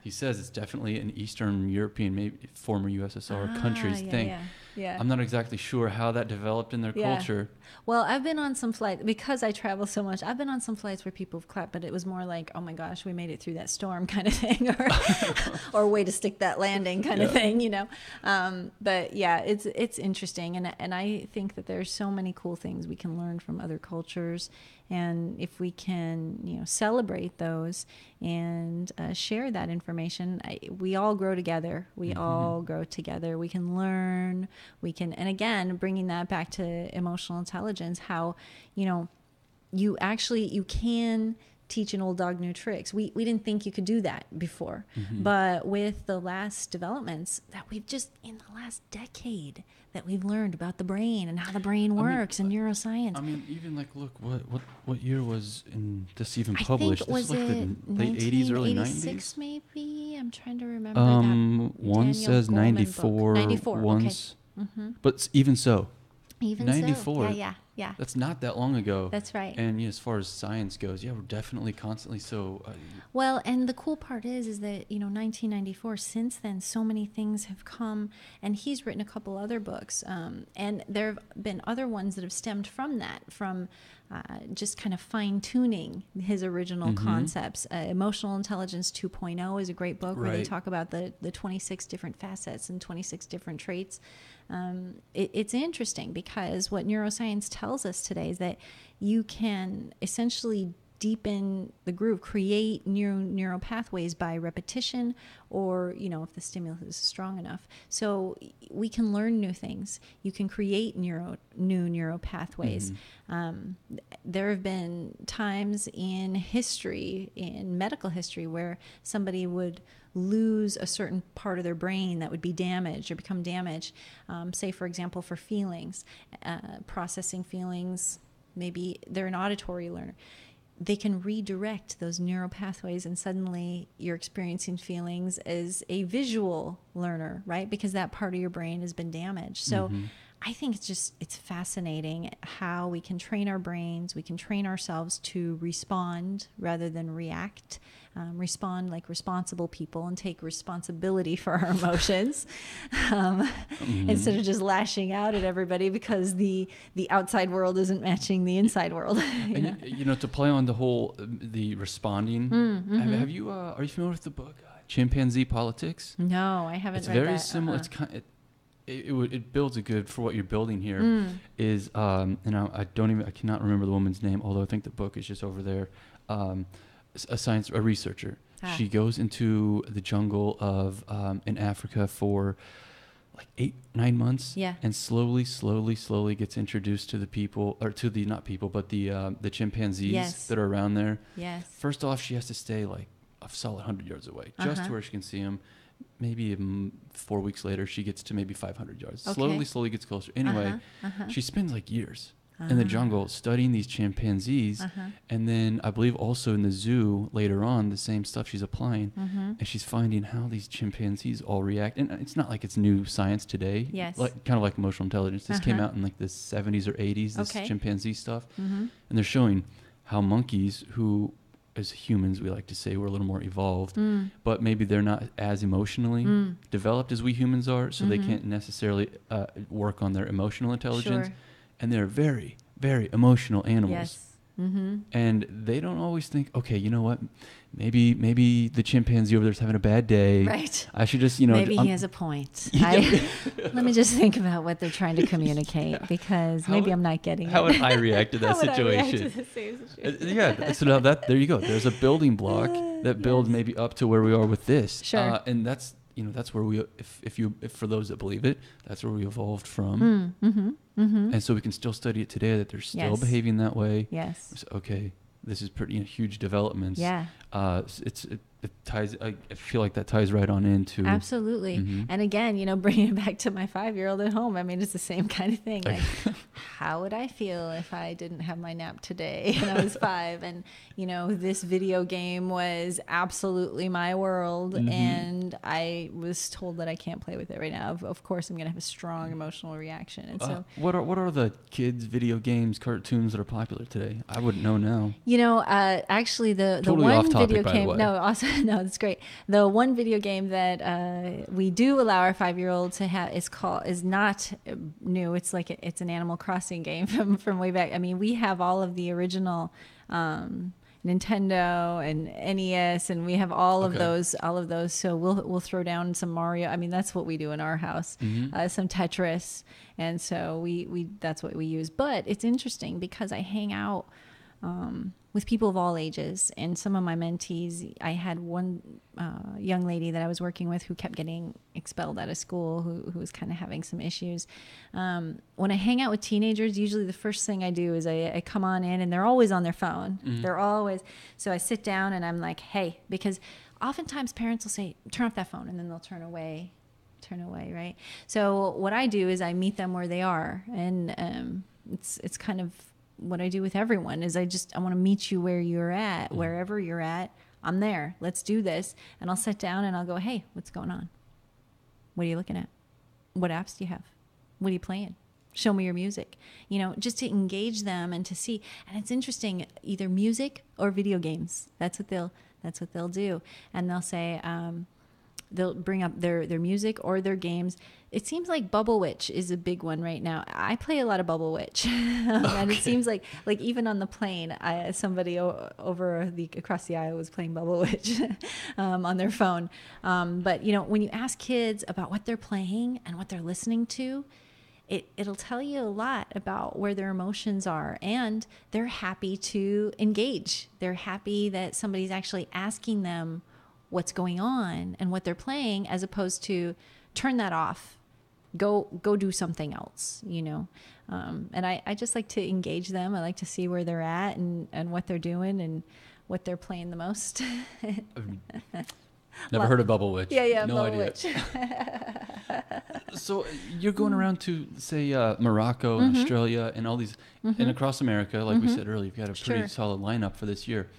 B: he says it's definitely an Eastern European, maybe former USSR countries thing.
A: Yeah.
B: I'm not exactly sure how that developed in their culture.
A: Well, I've been on some flights, because I travel so much, I've been on some flights where people have clapped, but it was more like, oh my gosh, we made it through that storm kind of thing, or way to stick that landing kind of thing, But yeah, it's interesting. And I think that there's so many cool things we can learn from other cultures. And if we can, celebrate those and share that information, we all grow together. We all grow together. We can learn. We can, and again, bringing that back to emotional intelligence, how, you can teach an old dog new tricks. We didn't think you could do that before, but with the last developments that we've just in the last decade that we've learned about the brain and how the brain works and neuroscience.
B: I mean, even look, what year was this even published?
A: I think,
B: This is the late 80s, early 90s?
A: Maybe? I'm trying to remember that.
B: One says 94.
A: 94,
B: one's, but even so.
A: Even
B: 94.
A: So. Yeah.
B: That's not that long ago.
A: That's right.
B: And as far as science goes, we're definitely constantly so.
A: Well, and the cool part is that 1994. Since then, so many things have come, and he's written a couple other books, and there have been other ones that have stemmed from that, from just kind of fine-tuning his original concepts. Emotional Intelligence 2.0 is a great book where they talk about the 26 different facets and 26 different traits. It's interesting because what neuroscience tells us today is that you can essentially deepen the groove, create neural pathways by repetition, or, if the stimulus is strong enough. So we can learn new things. You can create new neural pathways. There have been times in history, in medical history, where somebody would lose a certain part of their brain that would be damaged or become damaged. Say, for example, for feelings, processing feelings, maybe they're an auditory learner. They can redirect those neural pathways, and suddenly you're experiencing feelings as a visual learner, right? Because that part of your brain has been damaged. So I think it's fascinating how we can train our brains, we can train ourselves to respond rather than react, respond like responsible people and take responsibility for our emotions, instead of just lashing out at everybody because the outside world isn't matching the inside world.
B: To play on the responding, have you, are you familiar with the book Chimpanzee Politics?
A: No, I haven't read that.
B: It's very similar. It's kind of, it builds a good for what you're building here is I cannot remember the woman's name, although I think the book is just over there. A researcher. She goes into the jungle of in Africa for like 8-9 months, and slowly gets introduced to the people, or to the not people but the chimpanzees that are around there. First off, she has to stay like a solid 100 yards away, just to where she can see them. Maybe 4 weeks later, she gets to maybe 500 yards. Slowly gets closer. Anyway, she spends like years in the jungle studying these chimpanzees. And then I believe also in the zoo later on, the same stuff she's applying. And she's finding how these chimpanzees all react. And it's not like it's new science today. Kind of like emotional intelligence. This came out in like the 70s or 80s, this chimpanzee stuff. And they're showing how monkeys, who as humans we like to say we're a little more evolved, but maybe they're not as emotionally developed as we humans are, so they can't necessarily work on their emotional intelligence. And they're very, very emotional animals. And they don't always think, okay, you know what, maybe the chimpanzee over there's having a bad day. I should just,
A: maybe he has a point. Let me just think about what they're trying to communicate, because maybe I'm not getting it.
B: How would I react to that situation? So now there you go. There's a building block that builds maybe up to where we are with this. And that's, that's where we, if for those that believe it, that's where we evolved from. And so we can still study it today, that they're still behaving that way. So, okay, this is pretty huge developments. It ties. I feel like that ties right on into
A: absolutely. And again, bringing it back to my 5-year-old at home. I mean, it's the same kind of thing. Like, how would I feel if I didn't have my nap today and I was 5? And this video game was absolutely my world, and I was told that I can't play with it right now. Of course, I'm going to have a strong emotional reaction. And so,
B: what are the kids' video games, cartoons that are popular today? I wouldn't know now.
A: Actually, the
B: totally
A: one
B: off topic,
A: video
B: by
A: game.
B: the way.
A: No, also. No, that's great. The one video game that we do allow our 5-year-old to have is not new. It's like it's an Animal Crossing game from way back. I mean, we have all of the original Nintendo and NES, and we have all of those. So we'll throw down some Mario. I mean, that's what we do in our house. Some Tetris, and so we that's what we use. But it's interesting because I hang out with people of all ages, and some of my mentees. I had one young lady that I was working with who kept getting expelled out of school, who was kind of having some issues. When I hang out with teenagers, usually the first thing I do is I come on in, and they're always on their phone. They're always, so I sit down and I'm like, hey, because oftentimes parents will say, turn off that phone, and then they'll turn away, right? So what I do is I meet them where they are, and it's kind of what I do with everyone is I want to meet you where you're at, wherever you're at. I'm there. Let's do this. And I'll sit down and I'll go, hey, what's going on? What are you looking at? What apps do you have? What are you playing? Show me your music. Just to engage them and to see. And it's interesting, either music or video games. That's what they'll do. And they'll say, they'll bring up their music or their games. It seems like Bubble Witch is a big one right now. I play a lot of Bubble Witch, and it seems like even on the plane, somebody across the aisle was playing Bubble Witch on their phone. But when you ask kids about what they're playing and what they're listening to, it'll tell you a lot about where their emotions are, and they're happy to engage. They're happy that somebody's actually asking them what's going on and what they're playing, as opposed to turn that off, go do something else, and I just like to engage them. I like to see where they're at and what they're doing and what they're playing the most.
B: Never heard of Bubble Witch.
A: Yeah,
B: no
A: Bubble
B: idea.
A: Witch.
B: So you're going around to, say, Morocco and Australia and all these, and across America, like we said earlier, you've got a pretty solid lineup for this year.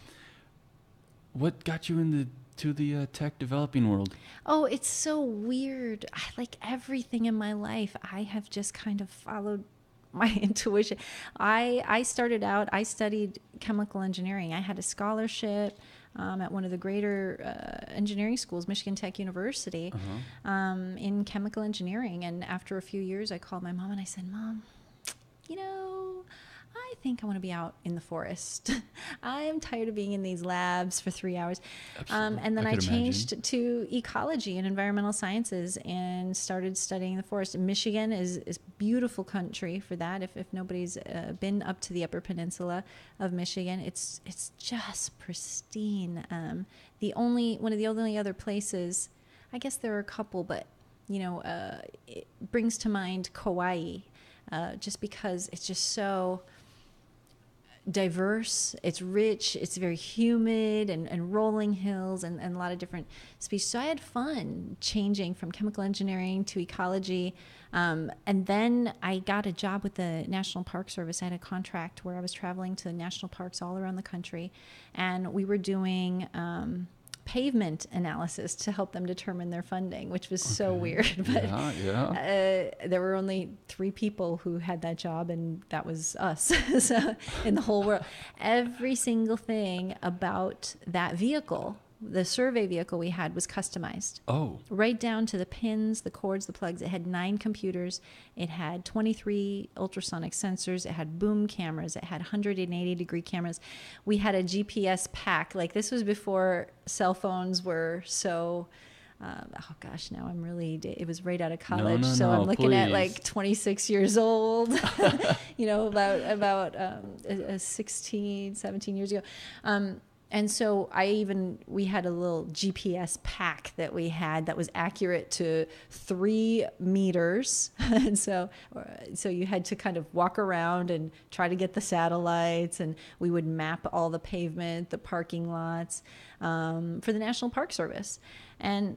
B: What got you into the tech developing world? Oh,
A: it's so weird. I like everything in my life. I have just kind of followed my intuition. I started out, I studied chemical engineering. I had a scholarship at one of the greater engineering schools, Michigan Tech University, in chemical engineering. And after a few years, I called my mom and I said, Mom, I think I want to be out in the forest. I am tired of being in these labs for 3 hours. And then I changed to ecology and environmental sciences and started studying the forest. Michigan is a beautiful country for that. If nobody's been up to the Upper Peninsula of Michigan, it's just pristine. One of the only other places, I guess there are a couple, but it brings to mind Kauai, just because it's just so diverse, it's rich, it's very humid and rolling hills and a lot of different species. So I had fun changing from chemical engineering to ecology. And then I got a job with the National Park Service. I had a contract where I was traveling to national parks all around the country, and we were doing pavement analysis to help them determine their funding, which was so weird. But there were only 3 people who had that job, and that was us. So in the whole world, every single thing about that vehicle, the survey vehicle we had, was customized.
B: Oh.
A: Right down to the pins, the cords, the plugs. It had 9 computers. It had 23 ultrasonic sensors. It had boom cameras. It had 180-degree cameras. We had a GPS pack. Like, this was before cell phones were so... oh gosh, now I'm really... It was right out of college, so I'm looking at like 26 years old. About 16, 17 years ago. And so we had a little GPS pack that we had that was accurate to 3 meters. And so you had to kind of walk around and try to get the satellites, and we would map all the pavement, the parking lots, for the National Park Service. And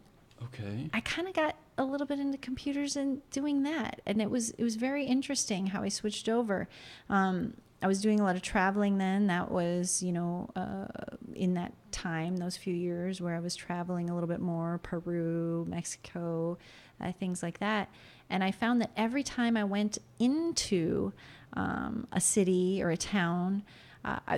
A: I kind of got a little bit into computers and doing that. And it was very interesting how I switched over. I was doing a lot of traveling then. That was, in that time, those few years where I was traveling a little bit more, Peru, Mexico, things like that. And I found that every time I went into a city or a town,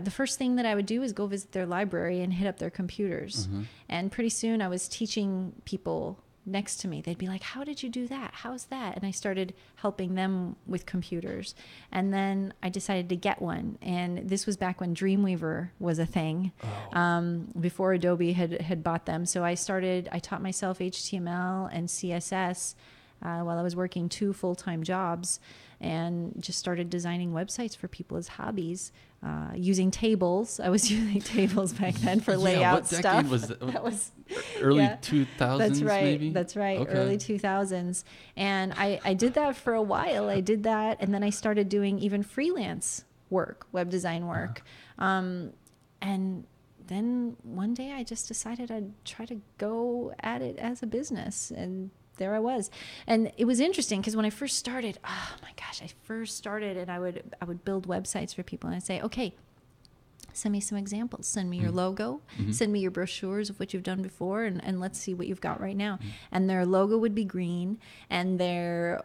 A: the first thing that I would do is go visit their library and hit up their computers. And pretty soon I was teaching people next to me. They'd be like, how did you do that? How's that? And I started helping them with computers. And then I decided to get one. And this was back when Dreamweaver was a thing, before Adobe had bought them. So I taught myself HTML and CSS while I was working 2 full-time jobs, and just started designing websites for people as hobbies, using tables. I was using tables back then for layout stuff.
B: What decade was that? That was early 2000s,
A: That's right.
B: maybe?
A: That's right.
B: Okay.
A: Early 2000s. And I did that for a while. I did that, and then I started doing even freelance work, web design work. And then one day I just decided I'd try to go at it as a business, and there I was. And it was interesting because when I first started, and I would build websites for people, and I'd say, okay, send me some examples, send me your logo, send me your brochures of what you've done before, and let's see what you've got right now. And their logo would be green, and their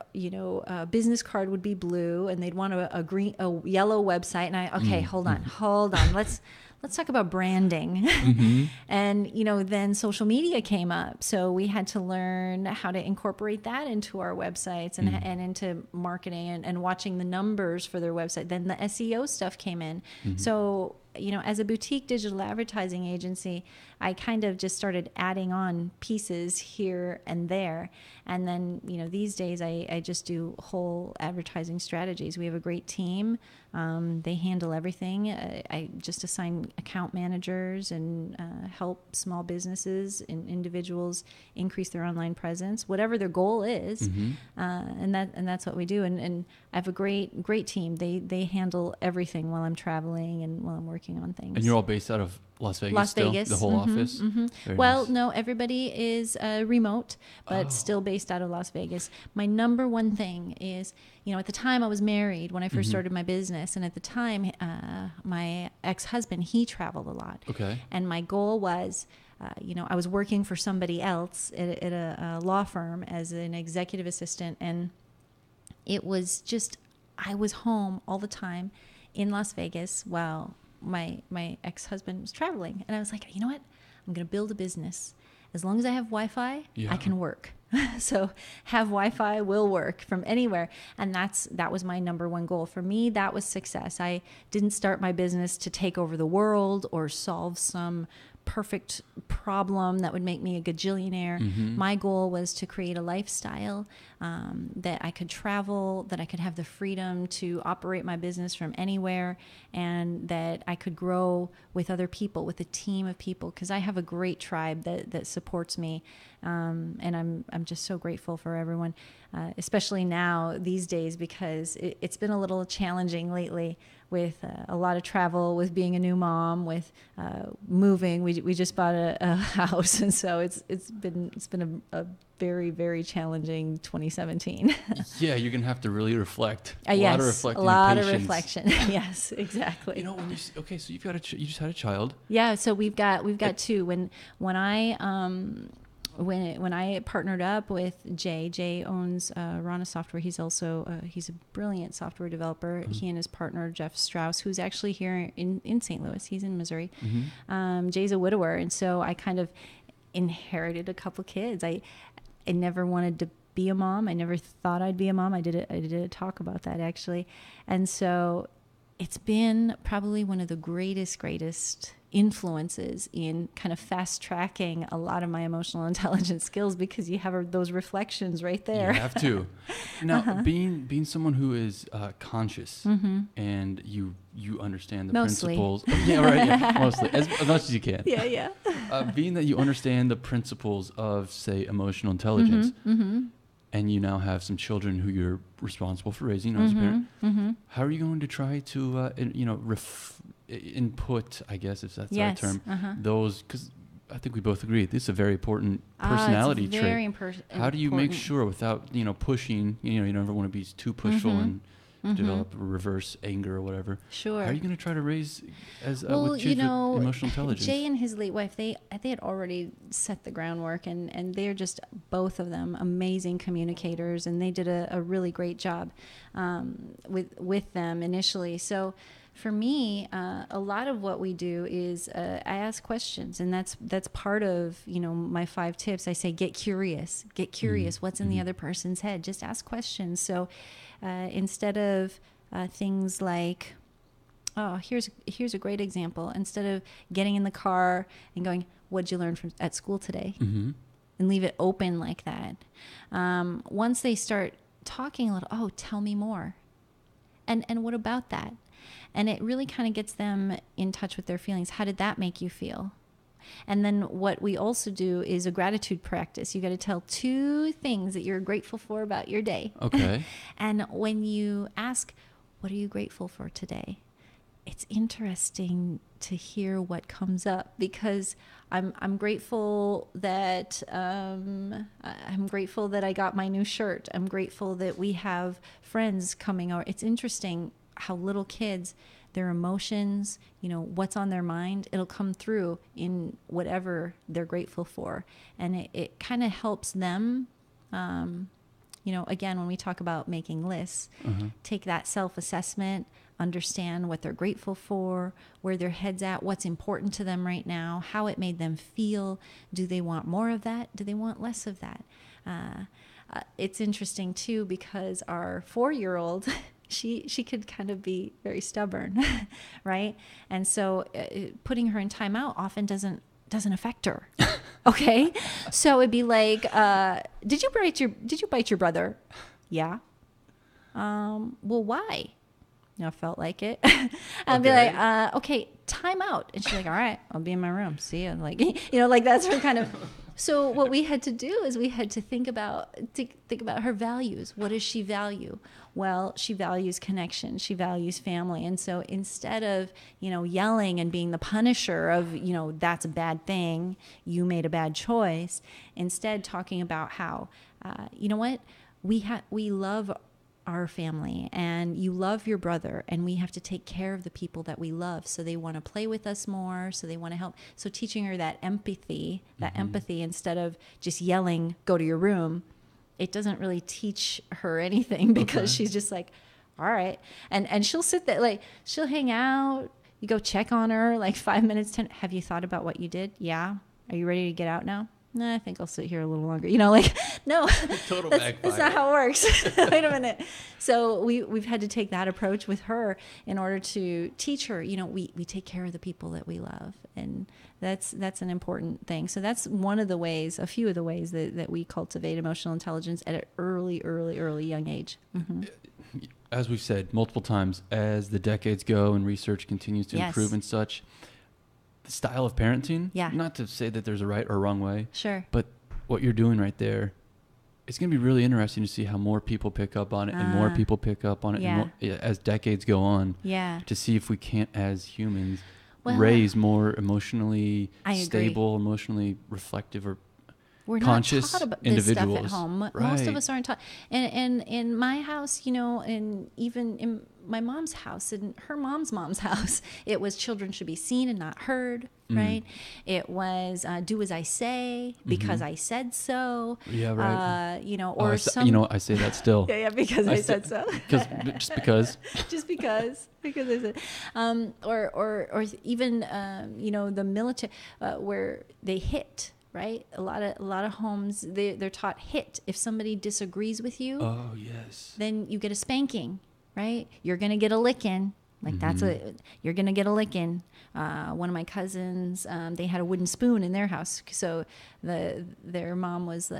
A: business card would be blue, and they'd want a yellow website. And hold on, let's talk about branding. And, then social media came up. So we had to learn how to incorporate that into our websites and into marketing and watching the numbers for their website. Then the SEO stuff came in. So, as a boutique digital advertising agency, I kind of just started adding on pieces here and there. And then, these days I just do whole advertising strategies. We have a great team. They handle everything. I just assign account managers and help small businesses and individuals increase their online presence, whatever their goal is. And that's what we do. And I have a great team. They handle everything while I'm traveling and while I'm working on things.
B: And you're all based out of Las Vegas still? The whole office?
A: Well,
B: nice.
A: No, everybody is remote, but still based out of Las Vegas. My number one thing is, at the time I was married when I first started my business. And at the time, my ex-husband, he traveled a lot.
B: Okay.
A: And my goal was, I was working for somebody else at a law firm as an executive assistant. And it was just, I was home all the time in Las Vegas while my ex-husband was traveling. And I was like, you know what? I'm going to build a business. As long as I have Wi-Fi, I can work. So have Wi-Fi will work from anywhere. And that was my number one goal. For me, that was success. I didn't start my business to take over the world or solve some perfect problem that would make me a gajillionaire. My goal was to create a lifestyle that I could travel, that I could have the freedom to operate my business from anywhere, and that I could grow with other people, with a team of people, because I have a great tribe that supports me. And I'm just so grateful for everyone, especially now these days, because it's been a little challenging lately with a lot of travel, with being a new mom, with moving. We just bought a house, and so it's been a very, very challenging 2017.
B: Yeah, you're gonna have to really reflect.
A: Yes,
B: a lot
A: of reflection. Yes, exactly.
B: So you've got you just had a child.
A: Yeah, so we've got two. When I partnered up with Jay owns Rana Software. He's also he's a brilliant software developer. He and his partner Jeff Strauss, who's actually here in St. Louis. He's in Missouri. Jay's a widower, and so I kind of inherited a couple kids. I never wanted to be a mom. I never thought I'd be a mom. I did a talk about that actually, and so it's been probably one of the greatest influences in kind of fast tracking a lot of my emotional intelligence skills, because you have those reflections right there.
B: You have to. Now, being someone who is conscious and you understand the principles. Mostly, as much as you can.
A: Yeah.
B: Being that you understand the principles of, say, emotional intelligence, and you now have some children who you're responsible for raising as a parent, how are you going to try to, input, I guess, if that's the right term, those, because I think we both agree this is a very important personality trait.
A: Very
B: How do you make sure without, pushing, you never want to be too pushful and develop reverse anger or whatever.
A: Sure.
B: How are you going to try to raise with kids with emotional intelligence?
A: Jay and his late wife, they had already set the groundwork, and they're just, both of them, amazing communicators, and they did a really great job with them initially. So for me, a lot of what we do is I ask questions, and that's part of my 5 tips. I say get curious. What's in the other person's head? Just ask questions. So instead of things like, here's a great example. Instead of getting in the car and going, "What'd you learn at school today?" and leave it open like that. Once they start talking a little, tell me more. And what about that? And it really kind of gets them in touch with their feelings. How did that make you feel? And then what we also do is a gratitude practice. You got to tell 2 things that you're grateful for about your day.
B: Okay.
A: And when you ask, what are you grateful for today? It's interesting to hear what comes up, because I'm grateful that I got my new shirt. I'm grateful that we have friends coming over. It's interesting how little kids, their emotions, what's on their mind, it'll come through in whatever they're grateful for. And it kind of helps them Again, when we talk about making lists, take that self-assessment, understand what they're grateful for, where their head's at, what's important to them right now, how it made them feel. Do they want more of that? Do they want less of that? It's interesting too, because our 4-year-old, she could kind of be very stubborn, right? And so putting her in timeout often doesn't affect her. Okay, so it'd be like, did you bite your brother? Yeah. Well, why? I felt like it. I'd be like, okay, time out. And she's like, all right, I'll be in my room. See ya. Like, like that's her kind of. So what we had to do is we had to think about her values. What does she value? Well, she values connection. She values family. And so instead of, yelling and being the punisher of, that's a bad thing, you made a bad choice, instead talking about how, you know what, we love our family, and you love your brother, and we have to take care of the people that we love, so they want to play with us more, so they want to help. So teaching her that empathy instead of just yelling, go to your room, it doesn't really teach her anything, because she's just like, all right. And she'll sit there, like, she'll hang out, you go check on her, like 5 minutes, 10, have you thought about what you did? Yeah. Are you ready to get out now? No, I think I'll sit here a little longer. No, that's not how it works. Wait a minute. So we've had to take that approach with her in order to teach her, we take care of the people that we love. And that's an important thing. So that's a few of the ways that we cultivate emotional intelligence at an early young age. Mm-hmm.
B: As we've said multiple times, as the decades go and research continues to improve and such, the style of parenting, not to say that there's a right or wrong way,
A: sure,
B: but what you're doing right there, it's going to be really interesting to see how more people pick up on it and more people pick up on it and more, as decades go on, to see if we can't, as humans, raise more emotionally stable, emotionally reflective, or
A: we're
B: conscious
A: not taught about
B: individuals.
A: This stuff at home.
B: Right.
A: Most of us aren't taught. And in my house, and even in my mom's house and her mom's house, it was children should be seen and not heard, right? It was do as I say because I said so.
B: Yeah, right.
A: Or
B: I say that still.
A: Because I said so.
B: Just because.
A: Just because I said. Or even the military where they hit. Right, a lot of homes they're taught hit. If somebody disagrees with you, then you get a spanking. Right, you're gonna get a licking. Like you're gonna get a licking. One of my cousins, they had a wooden spoon in their house, so their mom was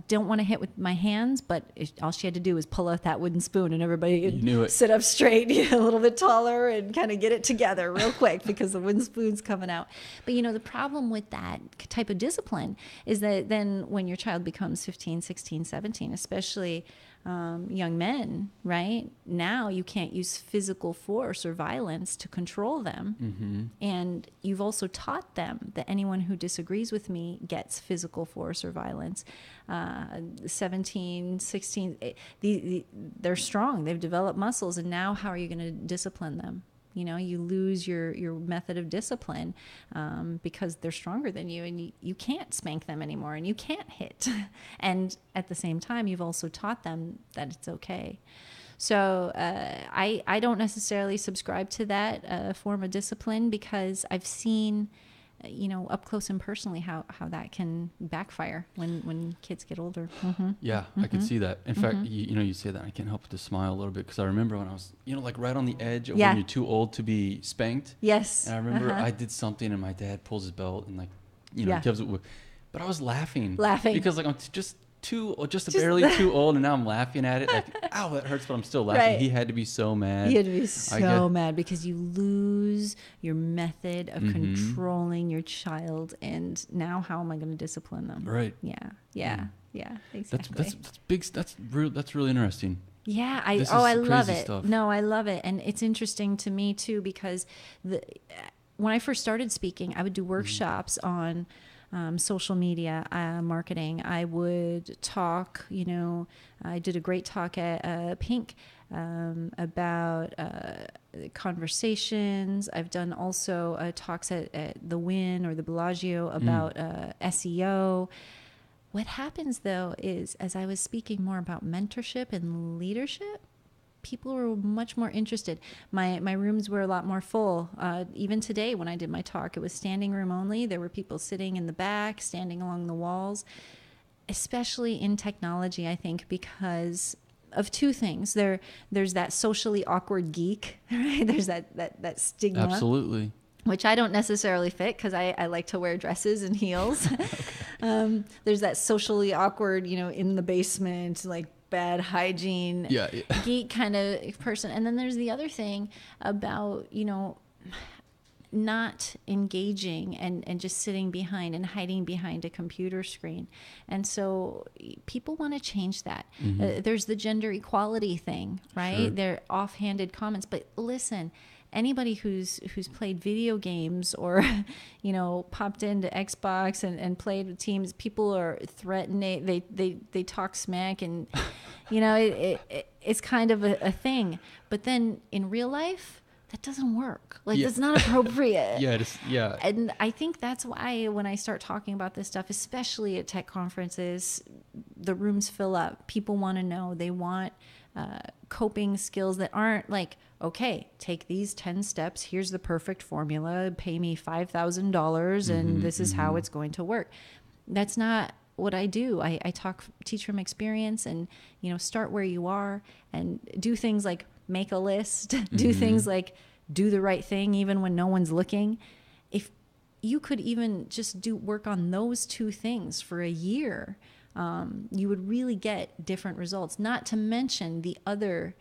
A: don't want to hit with my hands, but all she had to do was pull out that wooden spoon, and everybody would sit up straight, a little bit taller, and kind of get it together real quick because the wooden spoon's coming out. But the problem with that type of discipline is that then when your child becomes 15, 16, 17, especially young men, right? Now you can't use physical force or violence to control them. And you've also taught them that anyone who disagrees with me gets physical force or violence. 17, 16, they're strong. They've developed muscles. And now how are you going to discipline them? You lose your method of discipline because they're stronger than you, and you can't spank them anymore, and you can't hit. And at the same time, you've also taught them that it's okay. So I don't necessarily subscribe to that form of discipline, because I've seen, up close and personally how that can backfire when kids get older.
B: I could see that. In fact, you say that, I can't help but to smile a little bit, because I remember when I was, like right on the edge of when you're too old to be spanked.
A: Yes.
B: And I remember I did something, and my dad pulls his belt and gives it, but I was laughing because I'm just barely too old, and now I'm laughing at it like, ow, that hurts, but I'm still laughing. Right. He had to be so mad.
A: He had to be so mad, because you lose your method of controlling your child, and now how am I going to discipline them?
B: Right.
A: Yeah, exactly.
B: That's big. That's really interesting.
A: Yeah, I love it. Stuff. No, I love it, and it's interesting to me too, because when I first started speaking, I would do workshops on social media marketing. I would talk, I did a great talk at Pink about conversations. I've done also talks at the Wynn or the Bellagio about SEO. What happens though is, as I was speaking more about mentorship and leadership, people were much more interested. My rooms were a lot more full. Even today when I did my talk, it was standing room only. There were people sitting in the back, standing along the walls, especially in technology, I think, because of two things. There's that socially awkward geek, right? There's that stigma.
B: Absolutely.
A: Which I don't necessarily fit because I like to wear dresses and heels. Okay. There's that socially awkward, in the basement, like bad hygiene, geek kind of person. And then there's the other thing about, not engaging and just sitting behind and hiding behind a computer screen. And so people want to change that. Mm-hmm. There's the gender equality thing, right? Sure. They're offhanded comments, but listen, anybody who's played video games or, popped into Xbox and played with teams, people are threatening, they talk smack and, it's kind of a thing. But then in real life, that doesn't work. That's not appropriate.
B: Yeah.
A: And I think that's why when I start talking about this stuff, especially at tech conferences, the rooms fill up. People want to know. They want coping skills that aren't like, okay, take these 10 steps. Here's the perfect formula. Pay me $5,000 and this is how it's going to work. That's not what I do. I teach from experience and, start where you are and do things like make a list, do things like do the right thing even when no one's looking. If you could even just work on those two things for a year, you would really get different results, not to mention the other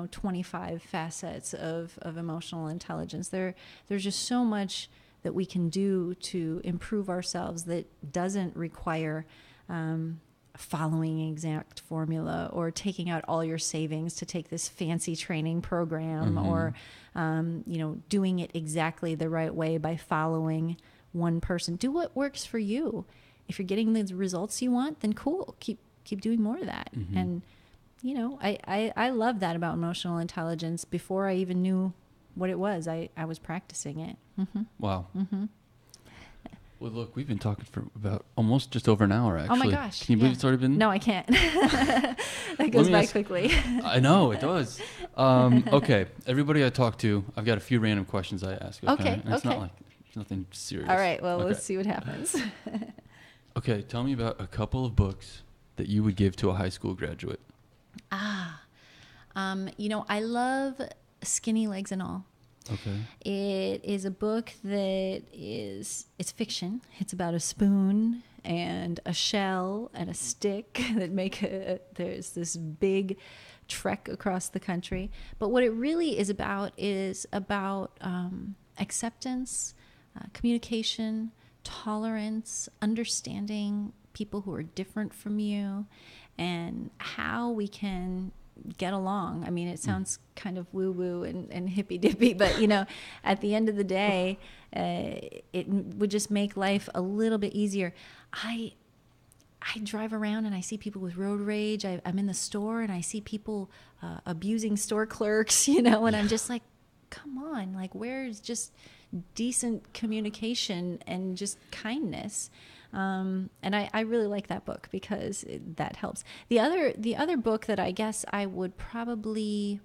A: 25 facets of emotional intelligence. There's just so much that we can do to improve ourselves that doesn't require following an exact formula or taking out all your savings to take this fancy training program or doing it exactly the right way by following one person. Do what works for you. If you're getting the results you want, then cool. Keep doing more of that. And I love that about emotional intelligence. Before I even knew what it was, I was practicing it.
B: Wow. Well, look, we've been talking for about almost just over an hour, actually.
A: Oh, my gosh.
B: Can you believe it's already been?
A: No, I can't. That goes by quickly.
B: I know, it does. Okay, everybody I talk to, I've got a few random questions I ask.
A: Okay.
B: It's not like it's nothing serious.
A: All right, well, let's see what happens.
B: Okay, tell me about a couple of books that you would give to a high school graduate.
A: I love Skinny Legs and All.
B: Okay.
A: It is a book it's fiction. It's about a spoon and a shell and a stick that there's this big trek across the country. But what it really is about acceptance, communication, tolerance, understanding people who are different from you, and how we can get along. I mean, it sounds kind of woo-woo and hippy-dippy, but, at the end of the day, it would just make life a little bit easier. I drive around and I see people with road rage. I'm in the store and I see people abusing store clerks, and I'm just like, come on, like, where's just decent communication and just kindness? And I really like that book because that helps. The other book that I guess I would probably,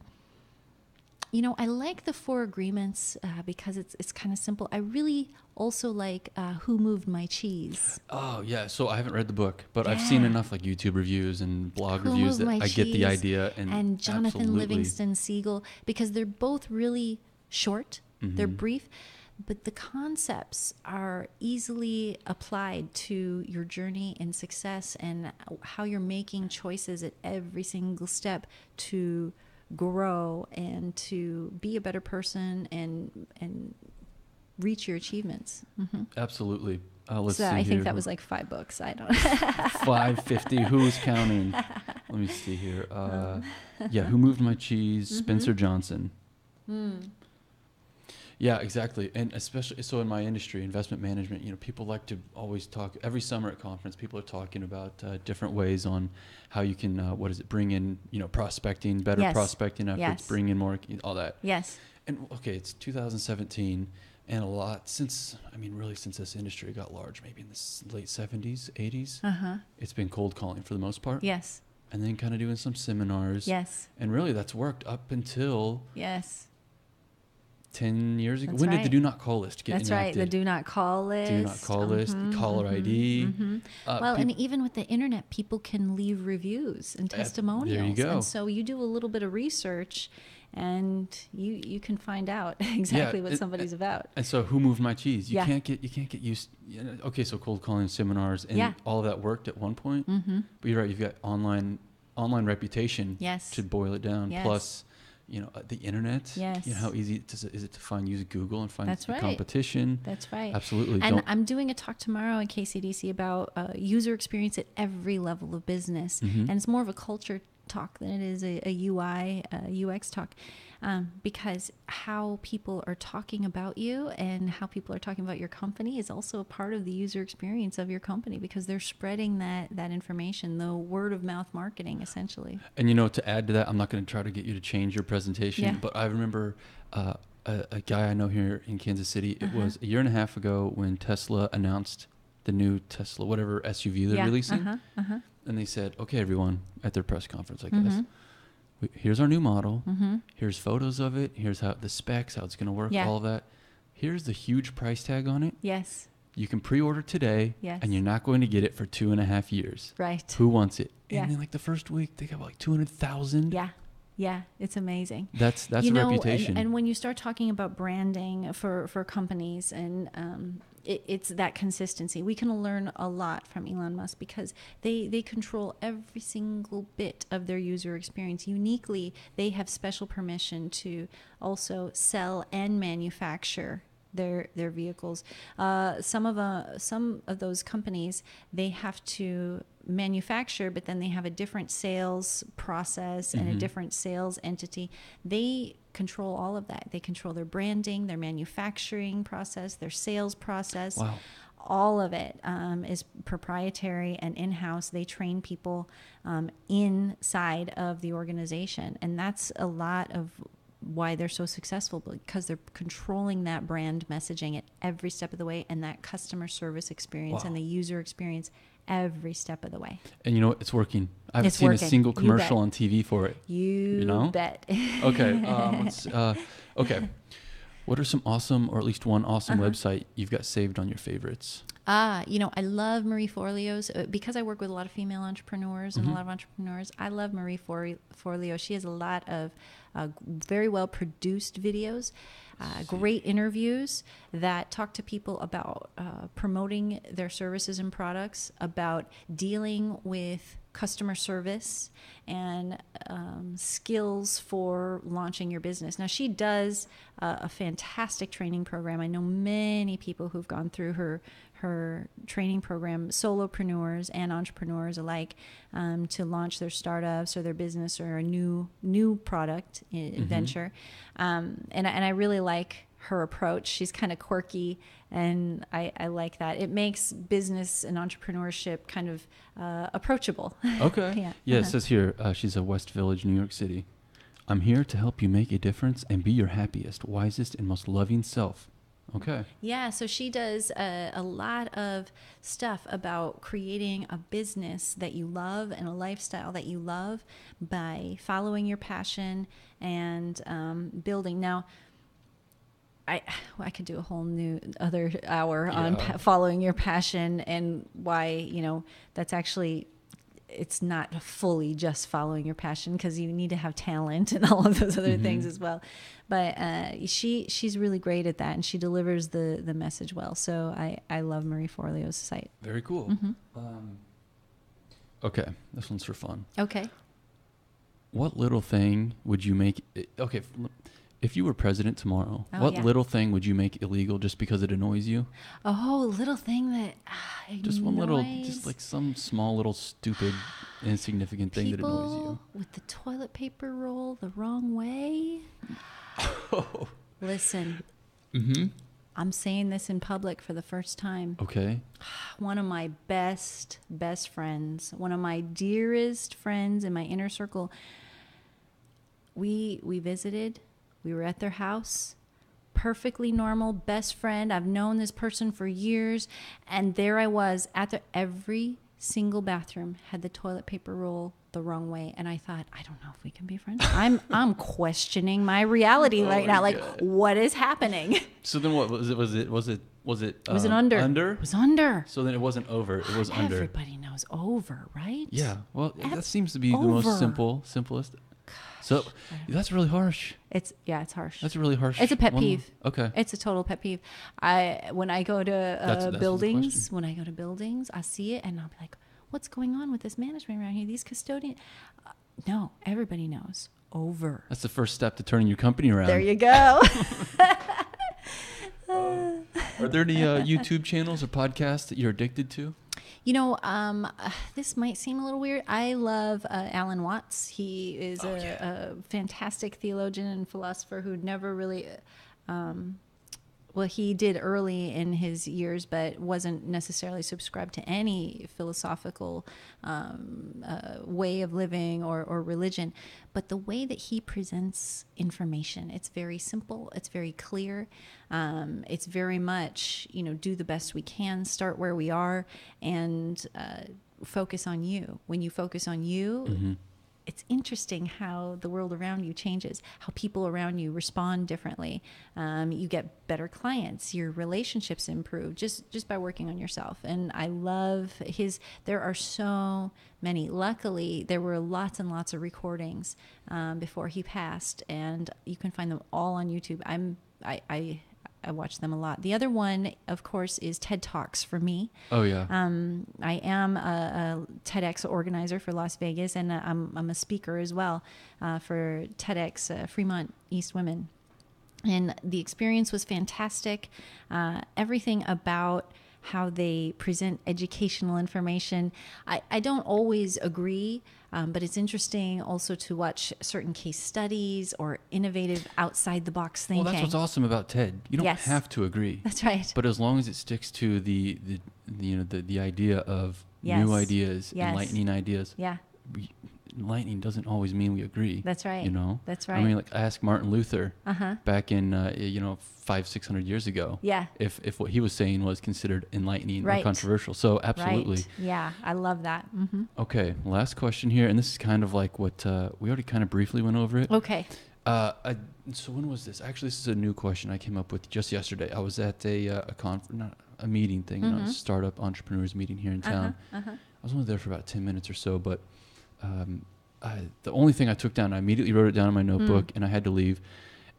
A: I like the 4 Agreements because it's kind of simple. I really also like Who Moved My Cheese. Oh yeah,
B: so I haven't read the book, but I've seen enough like YouTube reviews and blog reviews that I get the idea. And
A: Jonathan Livingston Seagull, because they're both really short, they're brief. But the concepts are easily applied to your journey and success and how you're making choices at every single step to grow and to be a better person and reach your achievements.
B: Absolutely. Let's
A: so
B: see
A: I think
B: here.
A: That was like 5 books. I don't
B: 550. Who's counting? Let me see here. Who Moved My Cheese? Spencer Johnson. Yeah, exactly. And especially so in my industry, investment management, people like to always talk. Every summer at conference, people are talking about different ways on how you can, bring in, prospecting, better prospecting efforts, bring in more, all that.
A: Yes.
B: And okay, it's 2017 And a lot since this industry got large, maybe in the late 70s, 80s, it's been cold calling for the most part.
A: Yes.
B: And then kind of doing some seminars.
A: Yes.
B: And really that's worked up until 10 years ago.
A: That's
B: when
A: right.
B: did the do not call list get
A: That's
B: enacted?
A: right. The do not call list.
B: Do not call list, caller ID.
A: Well, and even with the internet, people can leave reviews and testimonials.
B: There you go.
A: And so you do a little bit of research and you can find out exactly what somebody's about.
B: And so who moved my cheese? You can't get used. Okay, so cold calling, seminars, and all of that worked at one point. But you're right. You've got online reputation.
A: Yes.
B: To boil it down.
A: Yes.
B: Plus, the internet.
A: Yes.
B: How easy is it to use Google and find
A: That's right.
B: competition?
A: That's right.
B: Absolutely.
A: And I'm doing a talk tomorrow at KCDC about user experience at every level of business, and it's more of a culture talk than it is a UI, UX talk, because how people are talking about you and how people are talking about your company is also a part of the user experience of your company, because they're spreading that information, the word of mouth marketing, essentially.
B: And to add to that, I'm not going to try to get you to change your presentation, but I remember a guy I know here in Kansas City. It was a year and a half ago when Tesla announced the new Tesla, whatever SUV they're releasing. And they said, okay, everyone, at their press conference, I guess, here's our new model. Here's photos of it. Here's how the specs, how it's going to work, all of that. Here's the huge price tag on it.
A: Yes.
B: You can pre-order today,
A: Yes.
B: and you're not going to get it for 2.5 years.
A: Right.
B: Who wants it?
A: Yeah.
B: And then the first week, they got 200,000.
A: Yeah. Yeah, it's amazing.
B: That's a reputation.
A: And when you start talking about branding for companies, and it's that consistency. We can learn a lot from Elon Musk because they control every single bit of their user experience. Uniquely, they have special permission to also sell and manufacture their vehicles. Some of those companies, they have to manufacture, but then they have a different sales process and a different sales entity. They control all of that. They control their branding, their manufacturing process, their sales process.
B: Wow.
A: All of it is proprietary and in-house. They train people inside of the organization, and that's a lot of why they're so successful, because they're controlling that brand messaging at every step of the way, and that customer service experience and the user experience every step of the way.
B: And it's working. I haven't seen a single commercial on TV for it.
A: You bet.
B: Okay. Okay. What are some awesome, or at least one awesome website you've got saved on your favorites?
A: I love Marie Forleo's, because I work with a lot of female entrepreneurs and a lot of entrepreneurs. I love Marie Forleo. She has a lot of very well produced videos, great interviews that talk to people about promoting their services and products, about dealing with customer service, and skills for launching your business. Now, she does a fantastic training program. I know many people who've gone through her training program, solopreneurs and entrepreneurs alike, to launch their startups or their business or a new product venture. And I really like her approach. She's kind of quirky, and I like that. It makes business and entrepreneurship kind of approachable.
B: Okay. Yeah. It says here, she's a West Village, New York City. I'm here to help you make a difference and be your happiest, wisest, and most loving self. Okay.
A: Yeah, so she does a lot of stuff about creating a business that you love and a lifestyle that you love by following your passion and building. Now, I could do a whole new other hour on following your passion and why, that's actually, it's not fully just following your passion, because you need to have talent and all of those other things as well. But she's really great at that, and she delivers the message well. So I love Marie Forleo's site.
B: Very cool. Okay, this one's for fun.
A: Okay.
B: What little thing would you make? Okay, if you were president tomorrow, what little thing would you make illegal just because it annoys you?
A: Oh, little thing that
B: just one little, just like some small little stupid, insignificant thing that annoys you.
A: With the toilet paper roll the wrong way. Listen, I'm saying this in public for the first time.
B: Okay.
A: One of my best friends, one of my dearest friends in my inner circle, we visited. We were at their house, perfectly normal best friend. I've known this person for years. And there I was at every single bathroom had the toilet paper roll the wrong way. And I thought, I don't know if we can be friends. I'm questioning my reality right now. Like, what is happening?
B: So then what was it? Was it
A: under?
B: Under?
A: It was under.
B: So then it wasn't over. It was under.
A: Everybody knows over, right?
B: Yeah. Well, that seems to be the most simplest. So that's really harsh.
A: It's harsh.
B: That's really harsh.
A: It's a pet peeve.
B: Okay.
A: It's a total pet peeve. When I go to buildings, I see it and I'll be like, what's going on with this management around here? These custodians. No, everybody knows. Over.
B: That's the first step to turning your company around.
A: There you go.
B: Are there any YouTube channels or podcasts that you're addicted to?
A: You know, this might seem a little weird. I love Alan Watts. He is a fantastic theologian and philosopher who never really, he did early in his years, but wasn't necessarily subscribed to any philosophical way of living or religion. But the way that he presents information, it's very simple, it's very clear. It's very much, do the best we can, start where we are, and focus on you. When you focus on you, mm-hmm. It's interesting how the world around you changes, how people around you respond differently. You get better clients, your relationships improve just by working on yourself. And I love there are so many. Luckily, there were lots and lots of recordings before he passed, and you can find them all on YouTube. I watch them a lot. The other one, of course, is TED Talks for me.
B: Oh, yeah.
A: I am a TEDx organizer for Las Vegas, and I'm a speaker as well for TEDx Fremont East Women. And the experience was fantastic. Everything about how they present educational information. I don't always agree, but it's interesting also to watch certain case studies or innovative outside the box thinking.
B: Well, that's what's awesome about TED. You don't have to agree.
A: That's right.
B: But as long as it sticks to the idea of new ideas, enlightening ideas. Yeah. Enlightening doesn't always mean we agree.
A: That's right. That's right.
B: I mean, like, I asked Martin Luther back in 500-600 years ago. Yeah. If what he was saying was considered enlightening or controversial. So absolutely.
A: Right. Yeah, I love that. Mm-hmm.
B: Okay, last question here, and this is kind of like what we already kind of briefly went over it.
A: Okay.
B: So when was this? Actually, this is a new question I came up with just yesterday. I was at a meeting thing, a startup entrepreneurs meeting here in town. I was only there for about 10 minutes or so, but the only thing I took down, I immediately wrote it down in my notebook, and I had to leave.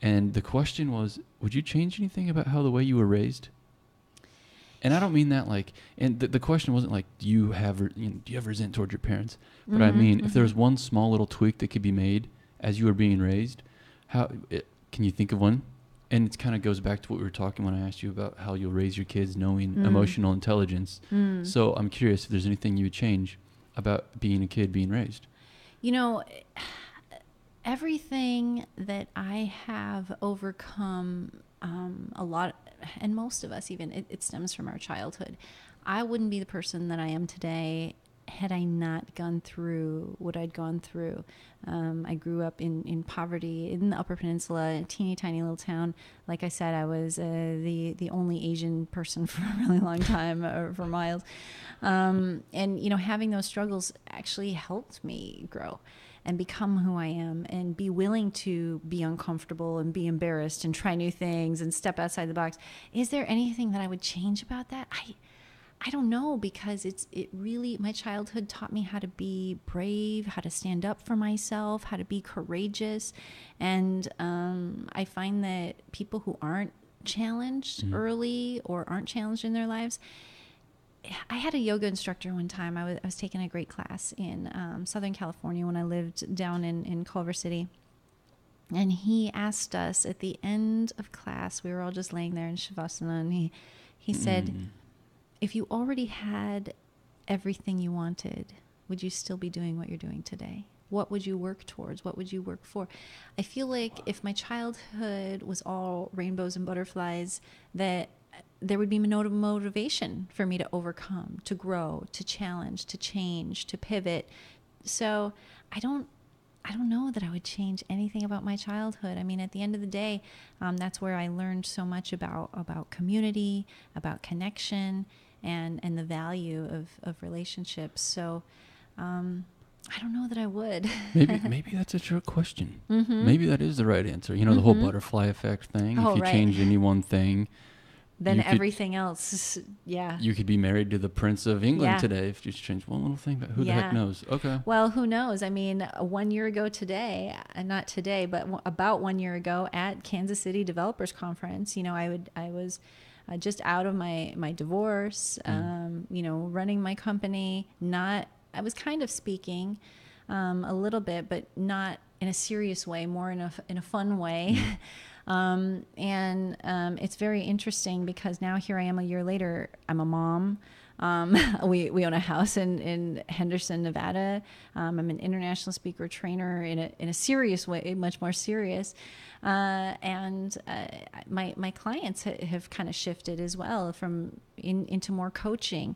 B: And the question was, would you change anything about how the way you were raised? And I don't mean that like, and the question wasn't like, do you have resentment towards your parents? But I mean, if there's one small little tweak that could be made as you were being raised, can you think of one? And it kind of goes back to what we were talking when I asked you about how you'll raise your kids knowing emotional intelligence. So I'm curious if there's anything you would change about being a kid being raised.
A: Everything that I have overcome, a lot, and most of us even, it stems from our childhood. I wouldn't be the person that I am today had I not gone through what I'd gone through. I grew up in poverty in the Upper Peninsula, a teeny tiny little town. Like I said, I was the only Asian person for a really long time, for miles. And having those struggles actually helped me grow and become who I am and be willing to be uncomfortable and be embarrassed and try new things and step outside the box. Is there anything that I would change about that? I don't know, because it really, my childhood taught me how to be brave, how to stand up for myself, how to be courageous. And I find that people who aren't challenged early or aren't challenged in their lives, I had a yoga instructor one time. I was taking a great class in Southern California when I lived down in Culver City. And he asked us at the end of class, we were all just laying there in Shavasana, and he said, if you already had everything you wanted, would you still be doing what you're doing today? What would you work towards? What would you work for? I feel like if my childhood was all rainbows and butterflies, that there would be no motivation for me to overcome, to grow, to challenge, to change, to pivot. So I don't I don't know that I would change anything about my childhood. I mean, at the end of the day, that's where I learned so much about community, about connection, and the value of relationships. So I don't know that I would.
B: Maybe that's a trick question.
A: Mm-hmm.
B: Maybe that is the right answer. You know, the whole butterfly effect thing.
A: Oh,
B: if you
A: right.
B: change any one thing,
A: then everything else, yeah.
B: You could be married to the Prince of England
A: Yeah.
B: today if you just changed one little thing, but who the heck knows? Okay.
A: Well, who knows? I mean, 1 year ago today, not today, but about 1 year ago at Kansas City Developers Conference, you know, I was just out of my divorce, you know, running my company. I was kind of speaking a little bit, but not in a serious way, more in a fun way. It's very interesting because now here I am a year later, I'm a mom. We own a house in Henderson, Nevada. I'm an international speaker trainer in a serious way, much more serious. My clients have kind of shifted as well into more coaching.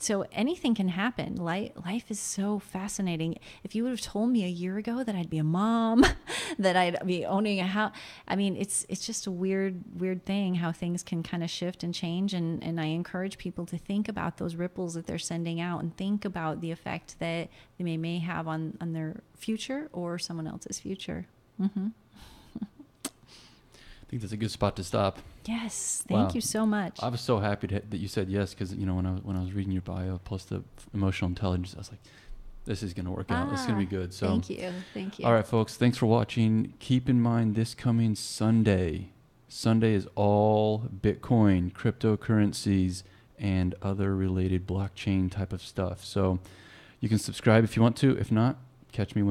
A: So anything can happen. Life is so fascinating. If you would have told me a year ago that I'd be a mom, that I'd be owning a house, I mean, it's just a weird thing how things can kind of shift and change. And I encourage people to think about those ripples that they're sending out and think about the effect that they may have on their future or someone else's future. Mm-hmm.
B: I think that's a good spot to stop.
A: Yes, thank you so much.
B: I was so happy that you said yes, because you know when I was reading your bio plus the emotional intelligence, I was like, this is going to work out. It's going to be good. So
A: thank you.
B: All right, folks, thanks for watching. Keep in mind this coming Sunday is all Bitcoin, cryptocurrencies, and other related blockchain type of stuff. So you can subscribe if you want to. If not, catch me when